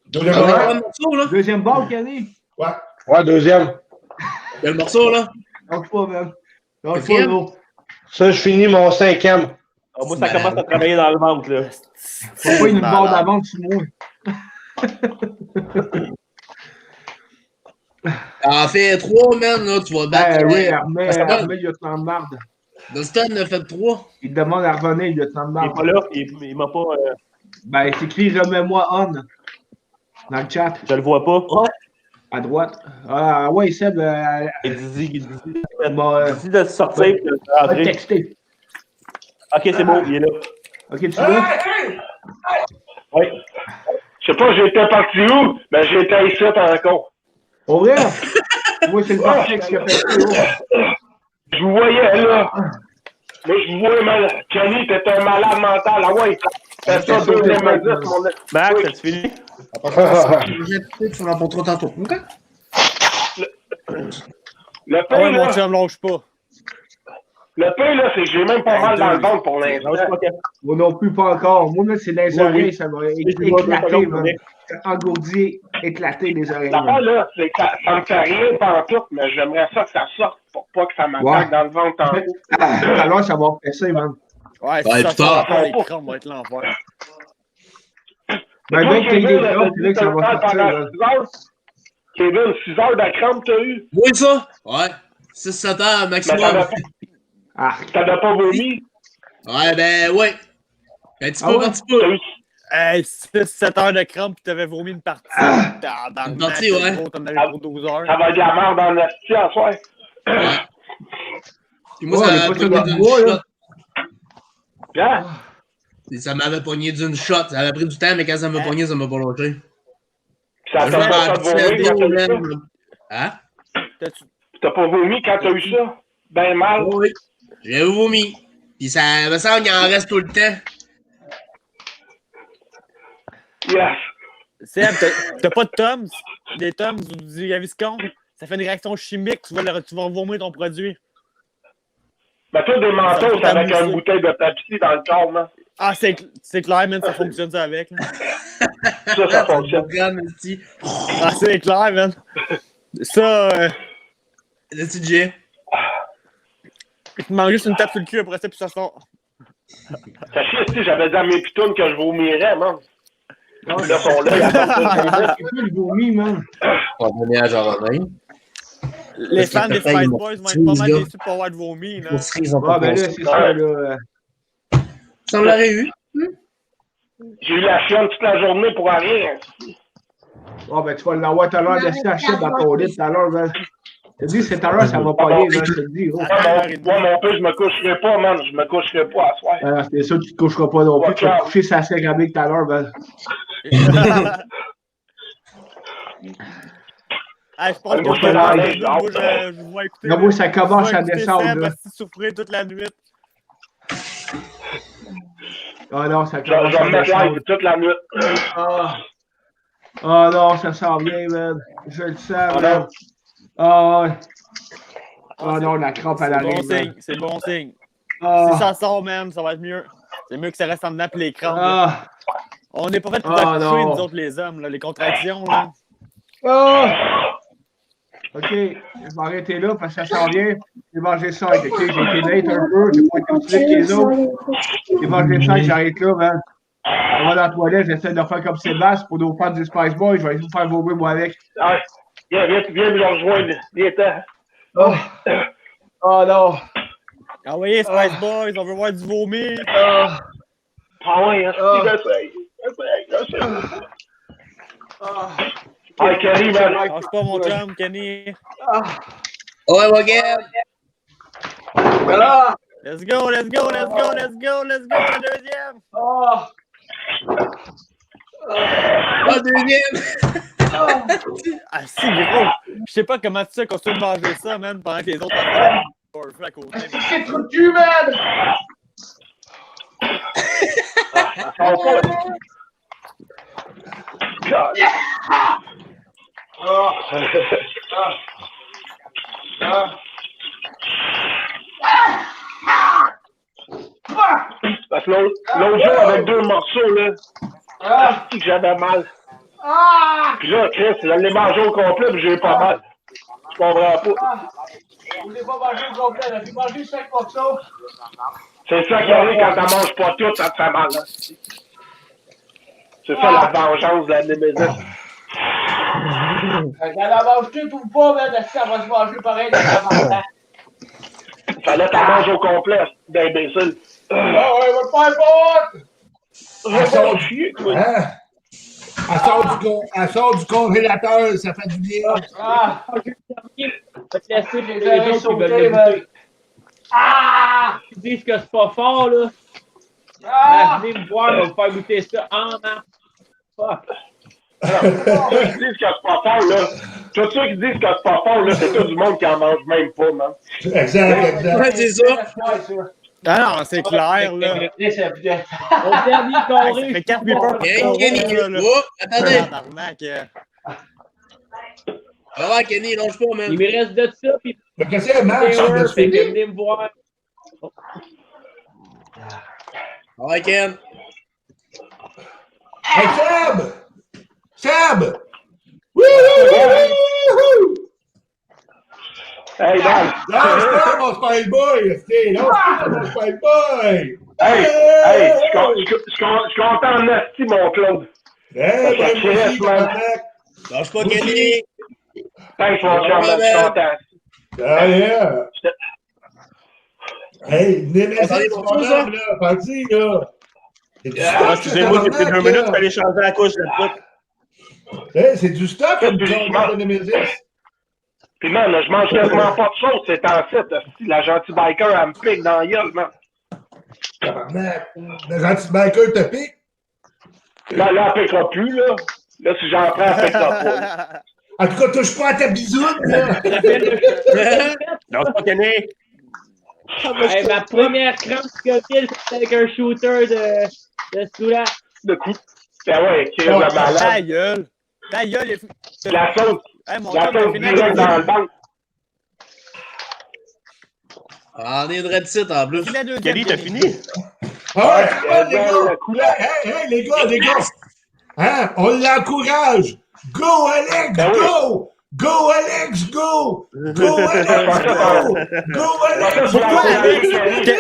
Deuxième bord, Kenny. Ouais, deuxième. Quel morceau, là? Lâche pas, man. Lâche pas, gros. Ça, je finis mon 5e. Oh, moi, ça commence à travailler dans le ventre, là. Faut pas une barre d'avance sur moi. En fait 3, man, là, tu vas battre. Oui, Armel, lieutenant de marde. Dustin a fait 3. Il demande à revenir, lieutenant de marde. Il est pas là, il m'a pas... Ben, c'est écrit « Remets-moi on » dans le chat. Je le vois pas. Ouais. À droite. Ah, ouais, Seb. Il dit de sortir. De texter. Ok, c'est bon, il est là. Ok, tu l'as? Oui. Je sais pas, j'étais parti où? Ben, j'étais ici encore. Au vrai? Moi, c'est le Vortex qui a fait ça. Je vous voyais, là. Moi, je vous voyais mal. Kenny, t'étais un malade mental. Ah ouais, c'est ça, deuxième indice, mon gars. Max, as-tu fini? Tu feras pour trop tantôt. OK? Le pain, ouais, là, mon chum, lâche pas. le pain, là, c'est que j'ai même pas mal dans le ventre pour l'instant. Moi non plus, pas encore. Moi, là, c'est dans les oreilles, ça va éclater, man. Engourdi, éclater les oreilles. L'affaire, là, c'est que ça me fait rien pantoute, mais j'aimerais ça que ça sorte pour pas que ça m'attaque dans le ventre tantôt. Alors, ça va fesser, man. Ouais, si ça sort encore, les crans vont être l'enfer. Ben, dès que t'as des crampes, c'est là que ça va sortir. Kevin, 6 heures de crampes, t'as eu? Oui, ça? Ouais. 6-7 heures maximum. T'en as pas vomi? Ouais, ben, ouais. Un petit peu, un petit peu. Hey, 6-7 heures de crampes pis t'avais vomi une partie. Une partie, ouais. T'en avais pour 12 heures. Ça va être de la merde dans le sti en soir. Ouais. Puis moi, ça m'avait pogné d'une shot. Hein? Ça m'avait pogné d'une shot. Ça avait pris du temps, mais quand ça m'a pogné, ça m'a pas lâché. Ça t'a pas fait vomir quand t'as eu ça? Hein? T'as pas vomi quand t'as eu ça? Ben mal. Oui. J'ai vomi. Puis ça me semble qu'il en reste tout le temps. Yes. Seb, t'as pas de Tums? Des Tums ou du Gaviscon? Ça fait une réaction chimique, tu vas vomir ton produit. Ben toi, des mentos avec une bouteille de Pepsi dans le corps, man. Ah, c'est clair, man, ça fonctionne ça avec. Là. Ça fonctionne. Ah, c'est clair, man. Ça, le petit J. Il te manque juste une tape sur le cul après ça, puis ça sort. Ça chie, si j'avais dit à mes pitounes que je vomirais, man. Là, sont là, c'est plus le vomi, man. On va venir à Jean-René. Les fans des Spice Boys vont être pas mal déçus pour avoir de vomi, là. Ah, ben là, c'est ça, là. Ça me l'aurait eu. J'ai eu la chienne toute la journée pour rien. Ah, ben tu vas l'avoir tout à l'heure, laisser la chienne dans ton lit tout à l'heure, man. Je te dis, c'est tout à l'heure, ça va pas aller, man, je te le dis. Moi, mon peu, je me coucherai pas, man. Je me coucherai pas à soir. C'est ça, tu te coucheras pas non plus. Tu vas te coucher sa céramique tout à l'heure, man. Ah, je pense que je vais écouter. Non, moi, ça commence à descendre, là. Je vais souffrir toute la nuit. Ah non, ça commence à descendre. Je vais me mettre live toute la nuit. Ah non, ça sent bien, man. Je le sens, man. Ah ouais. Ah non, la crampe à la ligne. C'est bon signe. Si ça sort, man, ça va être mieux. C'est mieux que ça reste en dedans puis les crampes. On n'est pas fait pour accoucher, nous autres, les hommes, là, les contractions, là. OK, je vais arrêter là parce que ça sent bien. J'ai mangé ça, OK? J'ai été late un peu, j'ai pas été aussi vite que les autres. J'ai mangé ça, j'arrête là, man. On va dans la toilette, j'essaie de faire comme Sébastien pour nos fans du Spice Boy. Je vais essayer de faire vomir, moi, avec. Viens me rejoindre. Viens-t'en. Oh non. Envoyez Spice Boys, on veut voir du vomi. Ah ouais, j'essaye. Ah, Kenny, man. Lâche pas mon chum, Kenny. Ouais, mon gars. Let's go, la deuxième. Ah, deuxième. Ah, si, gros. Je sais pas comment tu sais qu'on se fait manger ça, man, pendant que les autres en font à côté. C'est trop de cul, man! Parce que l'autre jour, avec 2 morceaux, là, que j'avais mal. Puis là, Chris, je l'ai mangé au complet, puis j'ai eu pas mal. Je comprends pas. Vous l'avez pas mangé au complet, là. J'ai mangé 5 morceaux. C'est ça qui arrive quand t'en manges pas tout, ça te fait mal. Là. C'est ça la vengeance de la Némésis. Quand elle en mange tout ou pas, man, ça va se manger pareil dans la matin. Fallait t'en manger au complet, d'imbécile. Ah ouais, va te faire fort! Elle sort du congélateur, ça fait du bien. Ah! Je vais te laisser pour Les les oreilles autres qui sautées, veulent le man. goûter. Ah! Ils disent que c'est pas fort, là. Ah! Venez me voir, on va vous faire goûter ça en main. Fuck. Ceux qui disent que c'est pas fort, là, tous ceux qui disent que c'est pas fort, là, c'est tout du monde qui en mange même pas, man. Exact. Ouais, c'est ça. Ah non, c'est clair, là. Au dernier carré, Ça fait 4 reapers par Hey, combat, Kenny. là. Oh, attendez. Tabarnak. Va voir, Kenny, lâche pas, man. il me reste de ça, puis Mais qu'est-ce que c'est, Max? Ça Taylor, a fait que fini? venez me voir. Ouais, Ken. Hey, Seb! Hey, man! Lâche pas mon Spider-Boy! Lâche pas mon Spider-Boy! Hey, je suis content en esti, mon Claude. Hey, Ça crée, man. Lâche pas, Kenny. Thanks, mon chum, man, je suis content. Ah, yeah! Hey, Némésis, Attendez, mon pour ça, homme, là, parti, là! C'est du Ah, stock, excusez-moi, j'ai pris 2 tabarnak, minutes, là. il fallait changer la couche de truc. Hey, c'est du stock, une connerie de Némésis! Puis, man, je mange quasiment pas de choses, c'est en site. La gentille biker, elle me pique dans la gueule, man. Tabarnak! Le gentil biker te pique? Là, elle piquera plus, là. Là, si j'en prends, elle piquera pas. Là. En tout cas, touche pas à ta bisoune, là! Non, c'est pas Kenny. Hey, ma première crampe Scoville, c'était avec un shooter de Soula. De coup. Ben ouais, qui est la malade. Ta gueule. Ta gueule, La sauce. Hey, mon La chum, sauce il direct dans le banc. Ah, on est de site en plus. la deuxième. Kenny, t'as fini? Ah, come on, les la gars! couleur. Hey, les gars! Hein? On l'encourage! Go, Alex, Ben oui. go! Go, Alex, go! Go, Alex, go! Go, Alex, Pourquoi, Alex? go!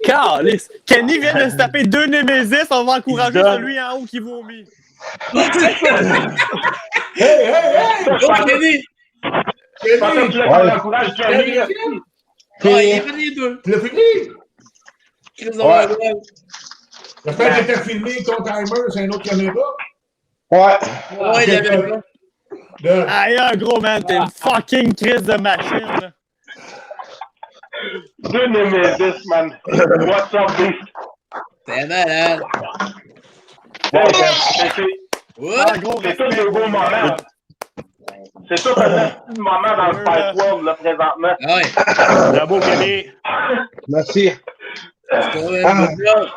Calisse. Kenny vient de se taper 2 Némésis, on va encourager Il donne. celui en haut qui vomit. Hey! Oh, Kenny. Je pensais que tu Kenny! voulais qu'on encourage Kenny. Ah, il est fait les deux. Tu l'as fini? Chris de la gueule. J'espère que t'as filmé ton timer, c'est une autre caméra. Ouais, il y avait pas. Aïe, gros man, t'es une fucking crise de machine. Là. 2 Némésis, man. What's up, beast? T'es malade. Hey, Ah, gros c'est tous respect. des beaux moments. C'est tout un petit moment dans le Spice World, là, présentement. Ah ouais. Bravo, Kenny. Merci. C'est quand même un bon job.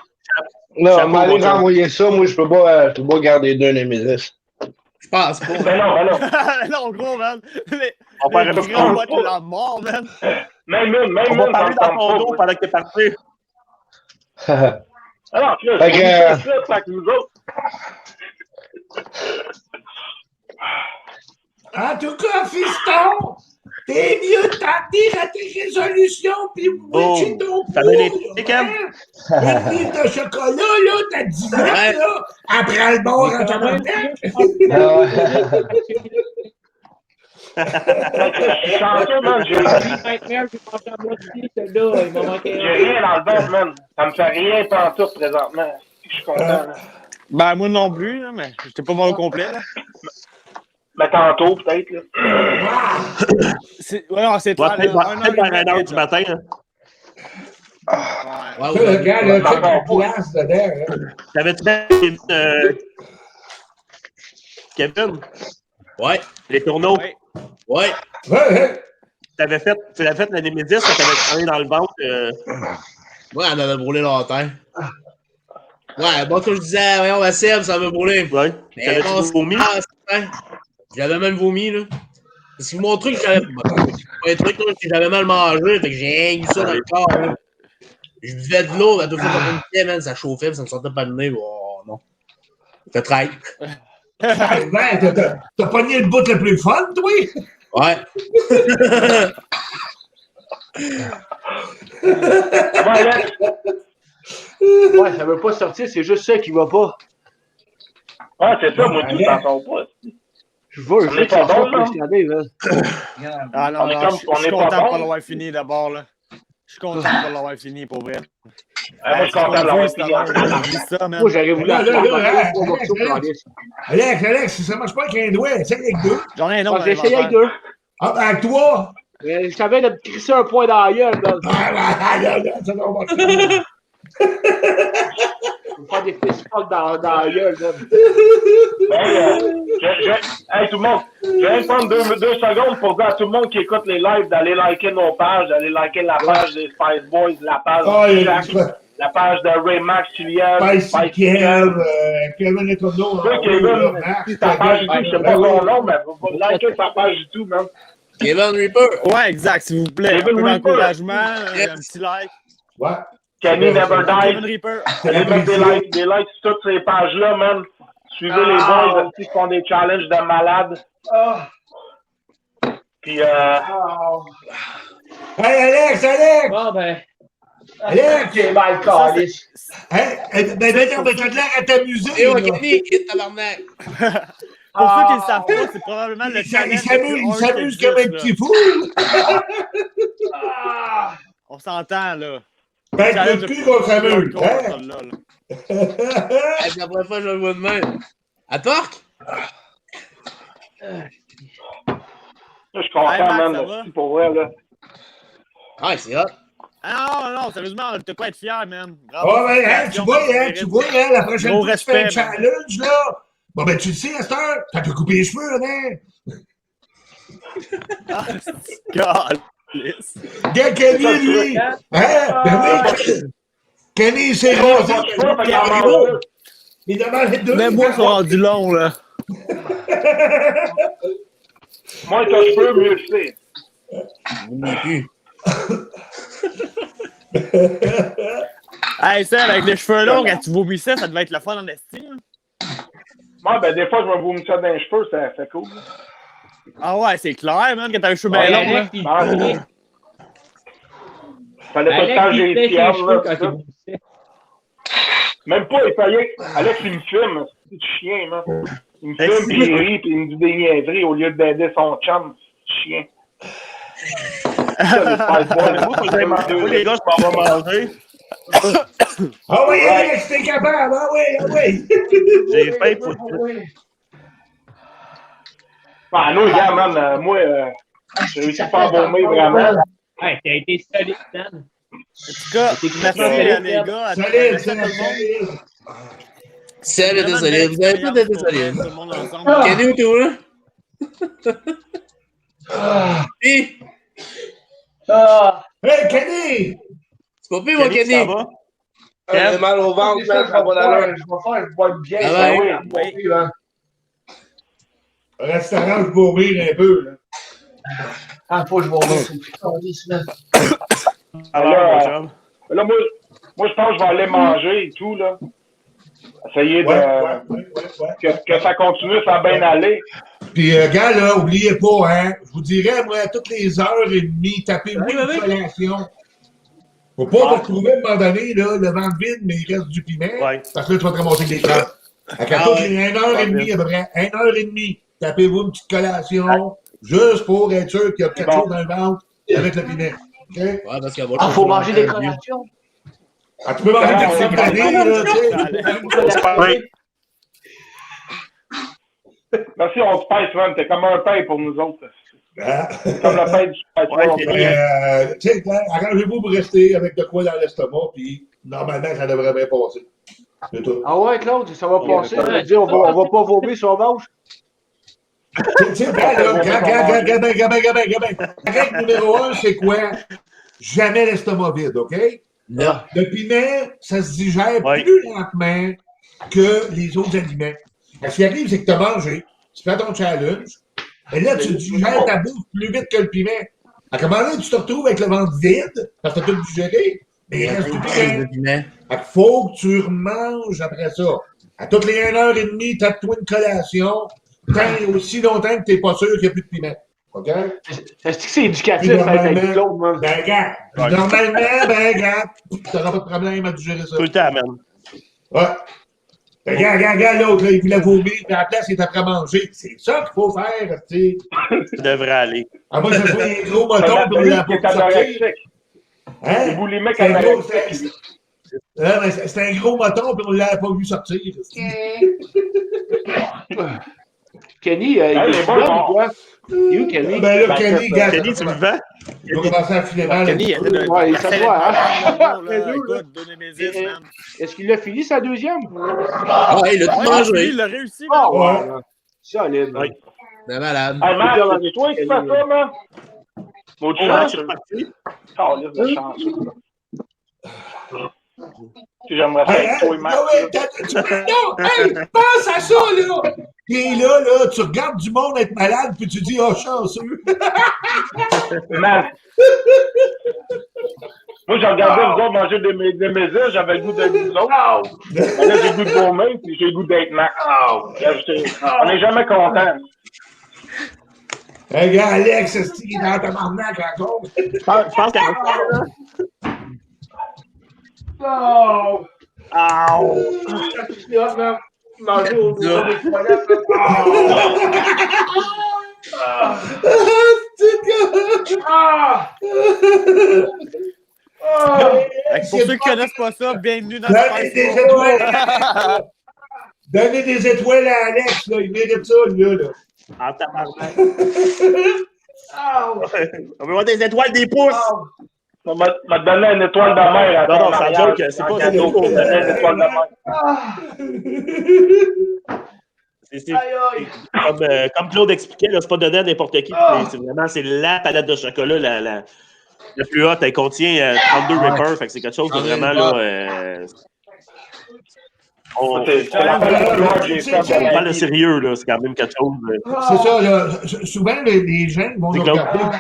Non, Chapeau, m'allez mon chum. renvoyer ça. Moi, je peux pas garder 2 Némésis. Je pense pas. Ben non. Non, gros man. On va Les faire gros va être la mort, man. Même On va une, parler dans ton dos pendant que t'es parti. Alors, là, Fait que, c'est ça, que nous autres. En tout cas, fiston, t'es mieux de t'en tenir à tes résolutions pis witcher ton Ça pot, donne les Cam. Une livre de chocolat, là, t'as 18, Ouais. là, après le bord en tabarnak. Je suis chanceux, man. J'ai rien dans le ventre, man. Ça me fait rien pantoute présentement. Je suis content, là. Ben, moi non plus, là, mais j'étais pas mal au complet, là. Mais tantôt, peut-être, là. Ouais, non, c'est toi, Peut-être vers 1h du matin, hein. Ouais, le gars, là, check la place dedans. T'avais-tu Kevin? Ouais. Les tourneaux? Ouais. Tu l'avais fait la Némésis, ça t'avait un dans le ventre. Ouais, on avait brûlé longtemps. Ouais, bon, comme je disais, voyons, la Seb, ça m'a brûlé. Ouais. Mais bon, vomi? J'avais même vomi, là. Parce que mon truc, j'avais. Un truc, là, que j'avais mal mangé, fait que j'ai eu ça dans le corps, là. Je buvais de l'eau, à deux fois dans une man, ça chauffait, ça me sortait pas de nez. Oh non. T'as trahi. T'as pogné le bout le plus fun, toi? Ouais. Ouais, ça veut pas sortir, c'est juste ça qui va pas. Ah, c'est ça, moi, tout t'entends pas. Je veux que ça soit préciadé, là. Ah non, je suis content de pas l'avoir fini d'abord, là. Je suis content de pas l'avoir fini, pour vrai. Moi, je suis content de l'avoir fini. Moi, j'aurais voulu Alex, ça marche pas avec un doigt, essaye avec deux. J'en ai un autre. J'ai essayé avec deux. Ah, avec toi? Je savais de me crisser un point dans la gueule, là. Ça va marcher. Je vais faire des fistfucks dans la gueule, là. Hey, tout le monde, je vais prendre deux secondes pour dire à tout le monde qui écoute les lives d'aller liker nos pages, d'aller liker la page des Spice Boys, la page de Jack, la page de Ray Max, Julien, Spice Kevin Etourneau. Kevin, ta page YouTube, je sais pas son nom, mais vous liker sa page YouTube, man. Kevin Reaper. Ouais, exact, s'il vous plaît. Un peu d'encouragement, un petit like. Ouais. Kenny Never Kevin Die. Reaper. Allez mettre des likes sur toutes ces pages-là, man. Suivez les boys qui font des challenges de malades. Puis, Hey, Alex! Bon, ben. Alex, c'est mal calé. Hey, ben, t'as de l'air à t'amuser. Eh, ouais, Kenny, hit tabarnak. Pour ceux qui ne savent pas, c'est probablement le Il challenge. s'amuse comme un petit fou. On s'entend, là. Ben, le cul qu'on s'amuse. La première fois, je le vois demain. À Torque? je suis content, man. C'est pour vrai, là. Ah, c'est hot. Ah non, sérieusement, t'as quoi être fier, man. Bravo. Oh, ben, hein, tu vois, la prochaine fois que tu fais un respect, challenge, là. Bon, ben, tu le sais, à cette heure, t'as pu couper les cheveux, hein? God. Gars, Kenny, lui! Hein? Ben oui! Kenny, c'est rasé! Il demande les deux! Mais moi, ils sont rendus longs, là. Moi, quand je peux, mieux c'est. Hey, ça, avec les cheveux longs, quand tu vomissais, ça devait être le fun en estime. Moi, ben, des fois, je me vomis ça dans les cheveux, c'est cool. Ah ouais, c'est clair, man, quand t'as les cheveux bien longs, là. Fallait pas le temps, j'ai les fiers, là. Même pas, il fallait. Alex, il me filme, c'est du chien, man. Il me filme, puis il rit, puis il me dit des niaiseries au lieu d'aider son chum. C'est chien. Moi, les gars, je m'en vais manger. Ah oui, Alex, t'es capable! Ah oui, ah oui! J'ai faim pour ça. Ah, nous, gars, man, moi, j'ai réussi pas à vomir vraiment. Hey, t'as été solide, Dan. En tout cas, merci les gars. Salut, Salut, désolé. Vous avez pas d'être désolé. Tout le monde ensemble. Kenny, où t'es où, là? Hey, Hey, Kenny! c'est pas pire, moi, Kenny. Ça va? J'ai mal au ventre, man, ça va dans l'heure. Je vais faire une boîte bien. Ah ouais? Au restaurant, je vais ouvrir un peu, là. Ah, faut que je vais ouvrir. Là, moi, je pense que je vais aller manger et tout, là. Essayer de. Que ça continue, ça va bien aller. Puis, gars, là, oubliez pas, hein, je vous dirais, moi, à toutes les heures et demie, tapez oui une collation. Faut pas vous retrouver à un moment donné, là, le ventre vide, mais il reste du piment. Ouais. Parce que là, tu vas te remonter des crêpes. À toutes les 1h30, à peu près, 1h30, tapez-vous une petite collation. Juste pour être sûr qu'il y a quelque chose dans le ventre avec le piment. OK? Ouais, parce qu'il faut manger des collations. Ah, tu peux manger des collations, là, tu sais. Oui. Merci, on te pèse, man. T'es comme un pain pour nous autres. Ah. Comme le pain du tu sais, arrangez-vous pour rester avec de quoi dans l'estomac, puis normalement, ça devrait bien passer. C'est tout. Ah ouais, Claude, ça va passer. On va pas vomir sur la manche. Tu sais, Gabin. Règle numéro 1, c'est quoi? Jamais l'estomac vide, OK? Non. Le piment, ça se digère plus lentement que les autres aliments. Ce qui arrive, c'est que tu as mangé, tu fais ton challenge, et là, tu digères ta bouffe plus vite que le piment. À un moment donné, tu te retrouves avec le ventre vide, parce que tu as tout digéré, mais il reste du piment. Il faut que tu remanges après ça. À toutes les 1h30, tape-toi une collation, tant aussi longtemps que tu n'es pas sûr qu'il n'y a plus de piment. OK? Est-ce que c'est éducatif avec Claude, man? Ben, regarde. Normalement, regarde, tu n'auras pas de problème à digérer ça. Tout le temps, man. Ouais. Regarde, l'autre, là, il voulait vomir, puis à la place, il est après manger. C'est ça qu'il faut faire, tu sais. Ça devrait aller. Ah, moi, je fais un gros moton pour la sortir. Hein? C'est boulimique anorexique. C'est un gros moton, puis on ne l'avait pas vu sortir. Kenny, il est bon, quoi? Il est où, Kenny? Ben là, Kenny, gars. Kenny, tu le vends? Il va commencer à filer mal. Kenny, Ouais, il s'assoit, hein? Écoute, Donémésis, man. Est-ce qu'il a fini sa deuxième? Ah, il a tout mangé. Il l'a réussi, Ah, man. ouais. Solide. Oui. C'est malade. Hey, Max, c'est toi qui fais ça, man? Mon chance, c'est reparti. Calisse de chance. J'aimerais ça être toi, Max. Non, hey, pense à ça, là! Et là, tu regardes du monde être malade, puis tu dis, oh, chanceux. Man. Moi, j'ai regardé vous autres manger des mésises, j'avais le goût d'être vous autres. Là, j'ai le goût de vomir, puis j'ai le goût d'être Max. On n'est jamais content. Regarde, Alex, il est dans ta marnaque encore. Je pense qu'à Oh! Ow! Manger au bout des toilettes. Pour ceux qui ne connaissent pas ça, bienvenue dans Donnez des étoiles! Donnez des étoiles à Alex, là. Il mérite ça, là. En tabarnak. On veut voir des étoiles, des pouces! On m'a donné une étoile de mer. Non, c'est un joke. C'est pas un joke. Une étoile de mer. Comme Claude expliquait, là, c'est pas donné à n'importe qui. C'est vraiment la palette de chocolat la plus haute. Elle contient 32 Ripper. Fait que c'est quelque chose de vraiment là. On parle de sérieux, là. C'est quand même quelque chose. C'est ça, là. Souvent, les gens vont nous regarder.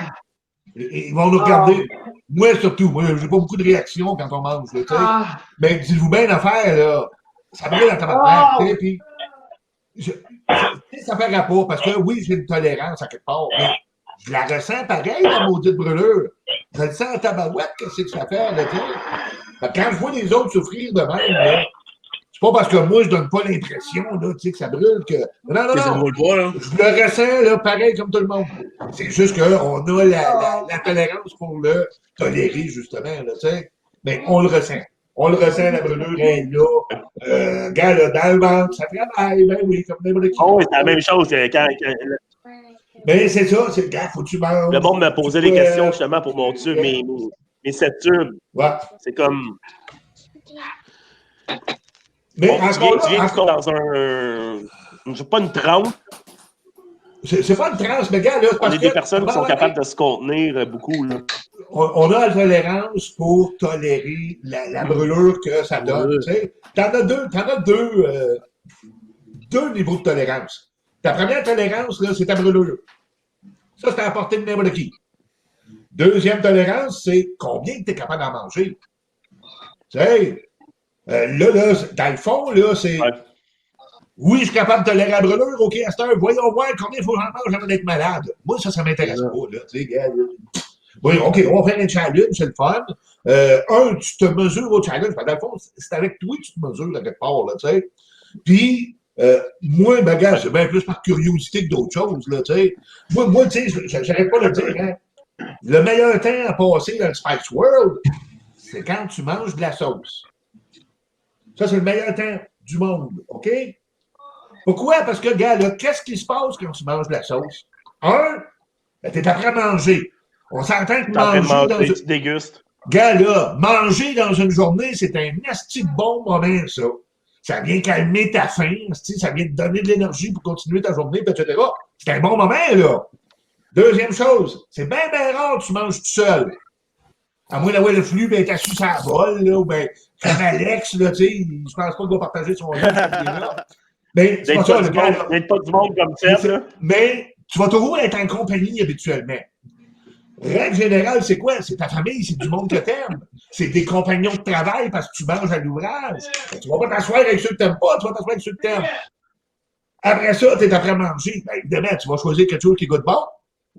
Ils vont nous regarder. Moi, surtout. Moi, j'ai pas beaucoup de réactions quand on mange, tu sais. Mais dites-vous bien l'affaire, là. Ça brûle dans ta tête, puis ça fait rapport, parce que oui, j'ai une tolérance à quelque part, mais je la ressens pareil, la maudite brûlure. Je le sens en tabarouette, qu'est-ce que ça fait, là, tu sais. Quand je vois les autres souffrir de même, là, c'est pas parce que moi, je donne pas l'impression, là, tu sais, que ça brûle, que... Non. Je le ressens, là, pareil comme tout le monde. C'est juste qu'on a la tolérance pour le tolérer, justement, là, tu sais. Mais on le ressent. On le ressent, la brûlure est là. Gars, là, dans le ventre, ça travaille, ben oui, comme n'importe qui. Oh, c'est la même chose quand Ben, c'est ça, c'est le gars, faut que tu manges. le monde m'a posé des questions, justement, pour mon tube, mes 7 tubes. Ouais. C'est comme... Mais bon, tu viens encore, dans un... pas une transe. C'est pas une transe, mais gars, là, On est des personnes qui sont capables de se contenir beaucoup, là. On a la tolérance pour tolérer la brûlure que ça donne. Tu sais. T'en as deux niveaux de tolérance. Ta première tolérance, là, c'est ta brûlure. Ça, c'est à la portée de n'importe qui. Deuxième tolérance, c'est combien tu es capable d'en manger. Tu sais, là, dans le fond, là, c'est... Ouais. Oui, je suis capable de tolérer la brûlure. OK, à cette heure, voyons voir combien il faut que j'en mange avant d'être malade. Moi, ça m'intéresse pas, là. Tu sais, gars, oui, OK, on va faire un challenge, c'est le fun. Tu te mesures au challenge. Dans le fond, c'est avec toi que tu te mesures à quelque part, là, tu sais. Puis, Moi, ben, gars, c'est bien plus par curiosité que d'autres choses, là, tu sais. Moi, tu sais, j'arrête pas de le dire, hein. Le meilleur temps à passer dans le Spice World, c'est quand tu manges de la sauce. Ça, c'est le meilleur temps du monde, OK? Pourquoi? Parce que, gars, là, qu'est-ce qui se passe quand tu manges de la sauce? Ben, t'es après à manger. On s'entend que manger dans tu dégustes. Gars, là, manger dans une journée, c'est un asti de bon moment, ça. Ça vient calmer ta faim, ça vient te donner de l'énergie pour continuer ta journée, etc. C'est un bon moment, là. Deuxième chose, c'est bien rare que tu manges tout seul. À moins d'avoir le flux, ben, t'as su sa vol, là, ou ben, comme Alex, là, tu sais, je pense pas qu'il va partager son lit. Mais c'est pas ça, le gars. D'être pas du monde comme ça, là. Mais tu vas toujours être en compagnie habituellement. Règle générale, c'est quoi? C'est ta famille, c'est du monde que t'aimes. C'est des compagnons de travail parce que tu manges à l'ouvrage. Tu vas pas t'asseoir avec ceux que t'aimes pas, tu vas t'asseoir avec ceux que t'aimes. Après ça, t'es après manger. Ben, évidemment, tu vas choisir quelque chose qui goûte bon.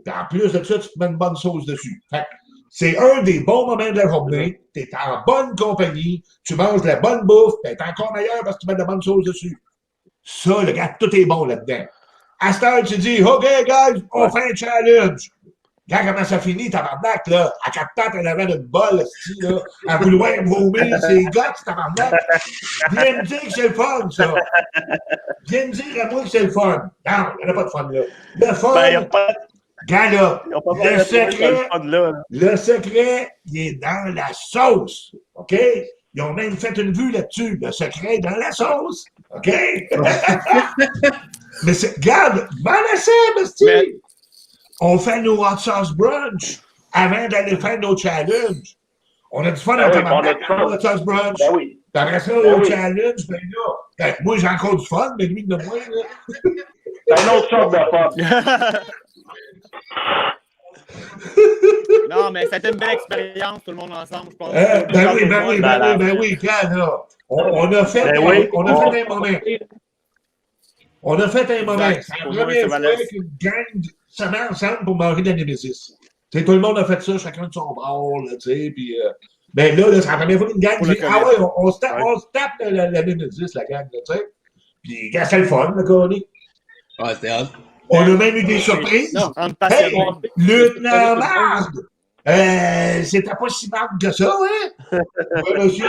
Puis en plus de ça, tu te mets une bonne sauce dessus. Fait, c'est un des bons moments de la journée. T'es en bonne compagnie. Tu manges de la bonne bouffe. T'es encore meilleur parce que tu mets de la bonne sauce dessus. Ça, le gars, tout est bon là-dedans. À cette heure, tu dis, OK, guys, on fait un challenge. Regarde comment ça finit, tabarnak, là. À 4 temps, t'en avais une bolle, là, à vouloir vomir ses gars, tabarnak. Viens me dire que c'est le fun, ça. Viens me dire à moi que c'est le fun. Non, il n'y en a pas de fun, là. Le fun, Ben, gars, là, le secret, il est dans la sauce, OK? Ils ont même fait une vue là-dessus. Le secret est dans la sauce, OK? Mais c'est, regarde, on fait nos hot sauce brunch avant d'aller faire nos challenges. On a du fun en tabarnak avec nos hot sauce brunch. Ben oui. Puis après ça, au challenge, ben là, ben, moi j'ai encore du fun, mais lui, de moins, là. C'est une autre sorte de fun. Non, mais c'était une belle expérience, tout le monde ensemble, je pense. Ben oui, quand là. On a fait un moment. On a fait un moment. C'est la première fois qu'une gang se met ensemble pour manger de la Némésis. Tout le monde a fait ça, chacun de son bord, tu sais, puis... ben là, c'est la première fois qu'une gang dit « Ah ouais, on se tape la Némésis, la gang, tu sais. » Puis, c'est le fun, le Connie. Ouais, c'était hot. On a même eu des surprises. Hey, lieutenant Marde! C'était pas si marde que ça, hein? Ouais, monsieur?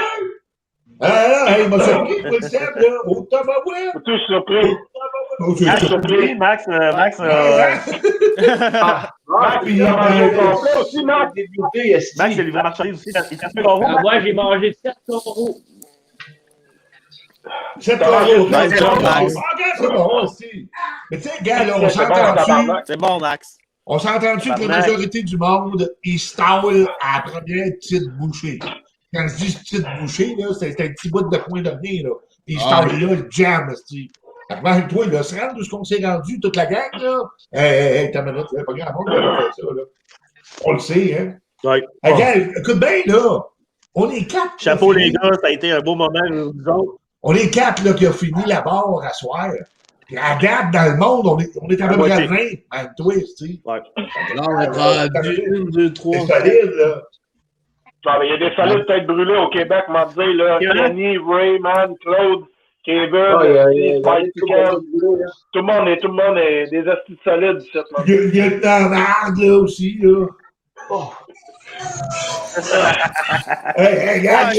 Il m'a surpris, moi, le Seb, là. Au tabarouette! Tout surpris. Surpris, Max. Max, il a mangé au complet aussi, Max. Max, il a livré marchandise aussi. Il t'a fait gros. Moi, j'ai mangé 7 euros. 7 euros. C'est bon aussi. Mais tu sais, gars, là, on s'entend-tu? C'est bon, Max. On s'entend-tu que la majorité du monde, ils stallent à la première petite bouchée. Quand je dis petite bouchée, là, c'est un petit bout de coin de nez, là. Ils stallent là, le jam, c'est. Avant, toi, là, se rendre où ce qu'on s'est rendu, toute la gang, là. T'as minute, pas grand monde qui a fait ça, là. On le sait, hein. Ouais. Hey, gars, écoute bien, là. On est 4. Chapeau, les gars, ça a été un beau moment, nous autres. On est 4, là, qui a fini la barre à soir. Puis à date, dans le monde, on est à peu près 20, avec toi, tu sais. Ouais. Là, on est rendu 1, 2, 3. C'est solide, là. Il y a des solides têtes brûlées au Québec, m'en dire, là. Kenny, Rayman, Claude, Kevin, tout le monde est des astuces solides, cette Il y a le Tarnard, là, aussi, là. Oh. Regarde,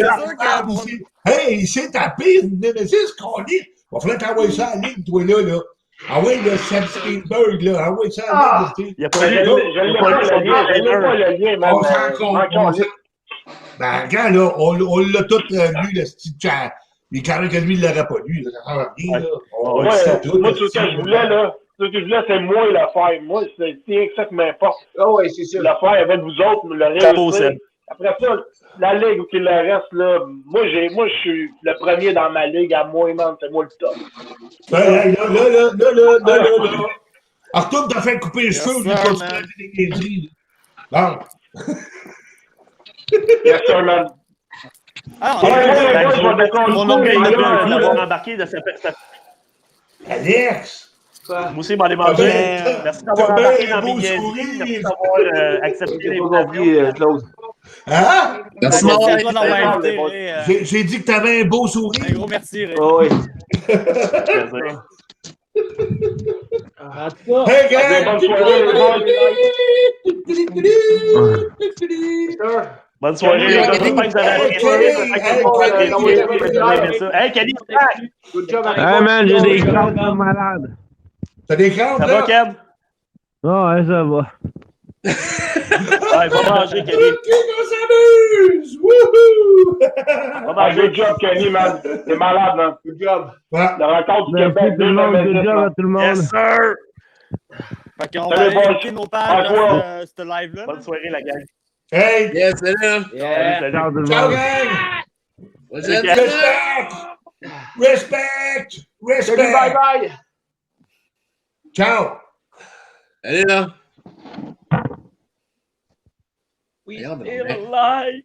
hey, c'est ta pire Némésis qu'on dit. Il va falloir t'envoyer ça à la ligne, toi, là. Ah oui, le Sam Spielberg, là. Envoie ça à la ligne. Il n'y a pas le lien, on s'en compte. Ben, regarde, là, on l'a tout lu, le style chat. Mais quand même que lui, il ne l'aurait pas lu. Ça ne rien, là. Moi, tout ce que je voulais, là, c'est moi l'affaire. Moi, c'est ça qui m'importe. Ah oui, c'est sûr. L'affaire avec vous autres, le réussir. Après ça, la ligue ou qu'il le reste, là, moi, je suis le premier dans ma ligue à moi, man. C'est moi le top. Là. Retourne t'as fait couper les cheveux, lui, quand tu as dit des niaiseries. Bon. Yes, sir, man. Mon orgueil d'avoir embarqué de cette. Alex! Moi aussi, je m'en ai mangé. Merci d'avoir embarqué dans mes niaiseries. Merci d'avoir accepté l'invitation, Claude. Hein? Merci d'avoir invité. J'ai dit que t'avais un beau sourire. Un gros merci, Ray. Oui. En tout cas, Hey, gang! Bonne soirée, les boys. Bonne soirée, les gars. J'espère que vous avez apprécié. Hey, Kenny, Good job. Hey man, j'ai des crampes de malade. T'as des crampes, ça là? va, Ken? Ouais, ça va. Ouais, va manger, Kenny. Ok, on s'amuse! Wouhou! Va manger. Good job, Kenny, man. T'es malade, man. Good job. Ouais. La rencontre du Merci Québec, tout le monde, good job à 2026, tout le monde. Yes, sir! Fait qu'on Salut, va aller boys. écouter nos pages Au revoir. de ce live-là. Bonne soirée, la gang. Hey! Yes, salut. yeah. Salut, Ciao tout le Ciao, monde. gang! Prochaine Salut, semaine. Respect! Respect! Salut, bye Respect! bye. Ciao! Salut, là. We Merde, still mec. alive.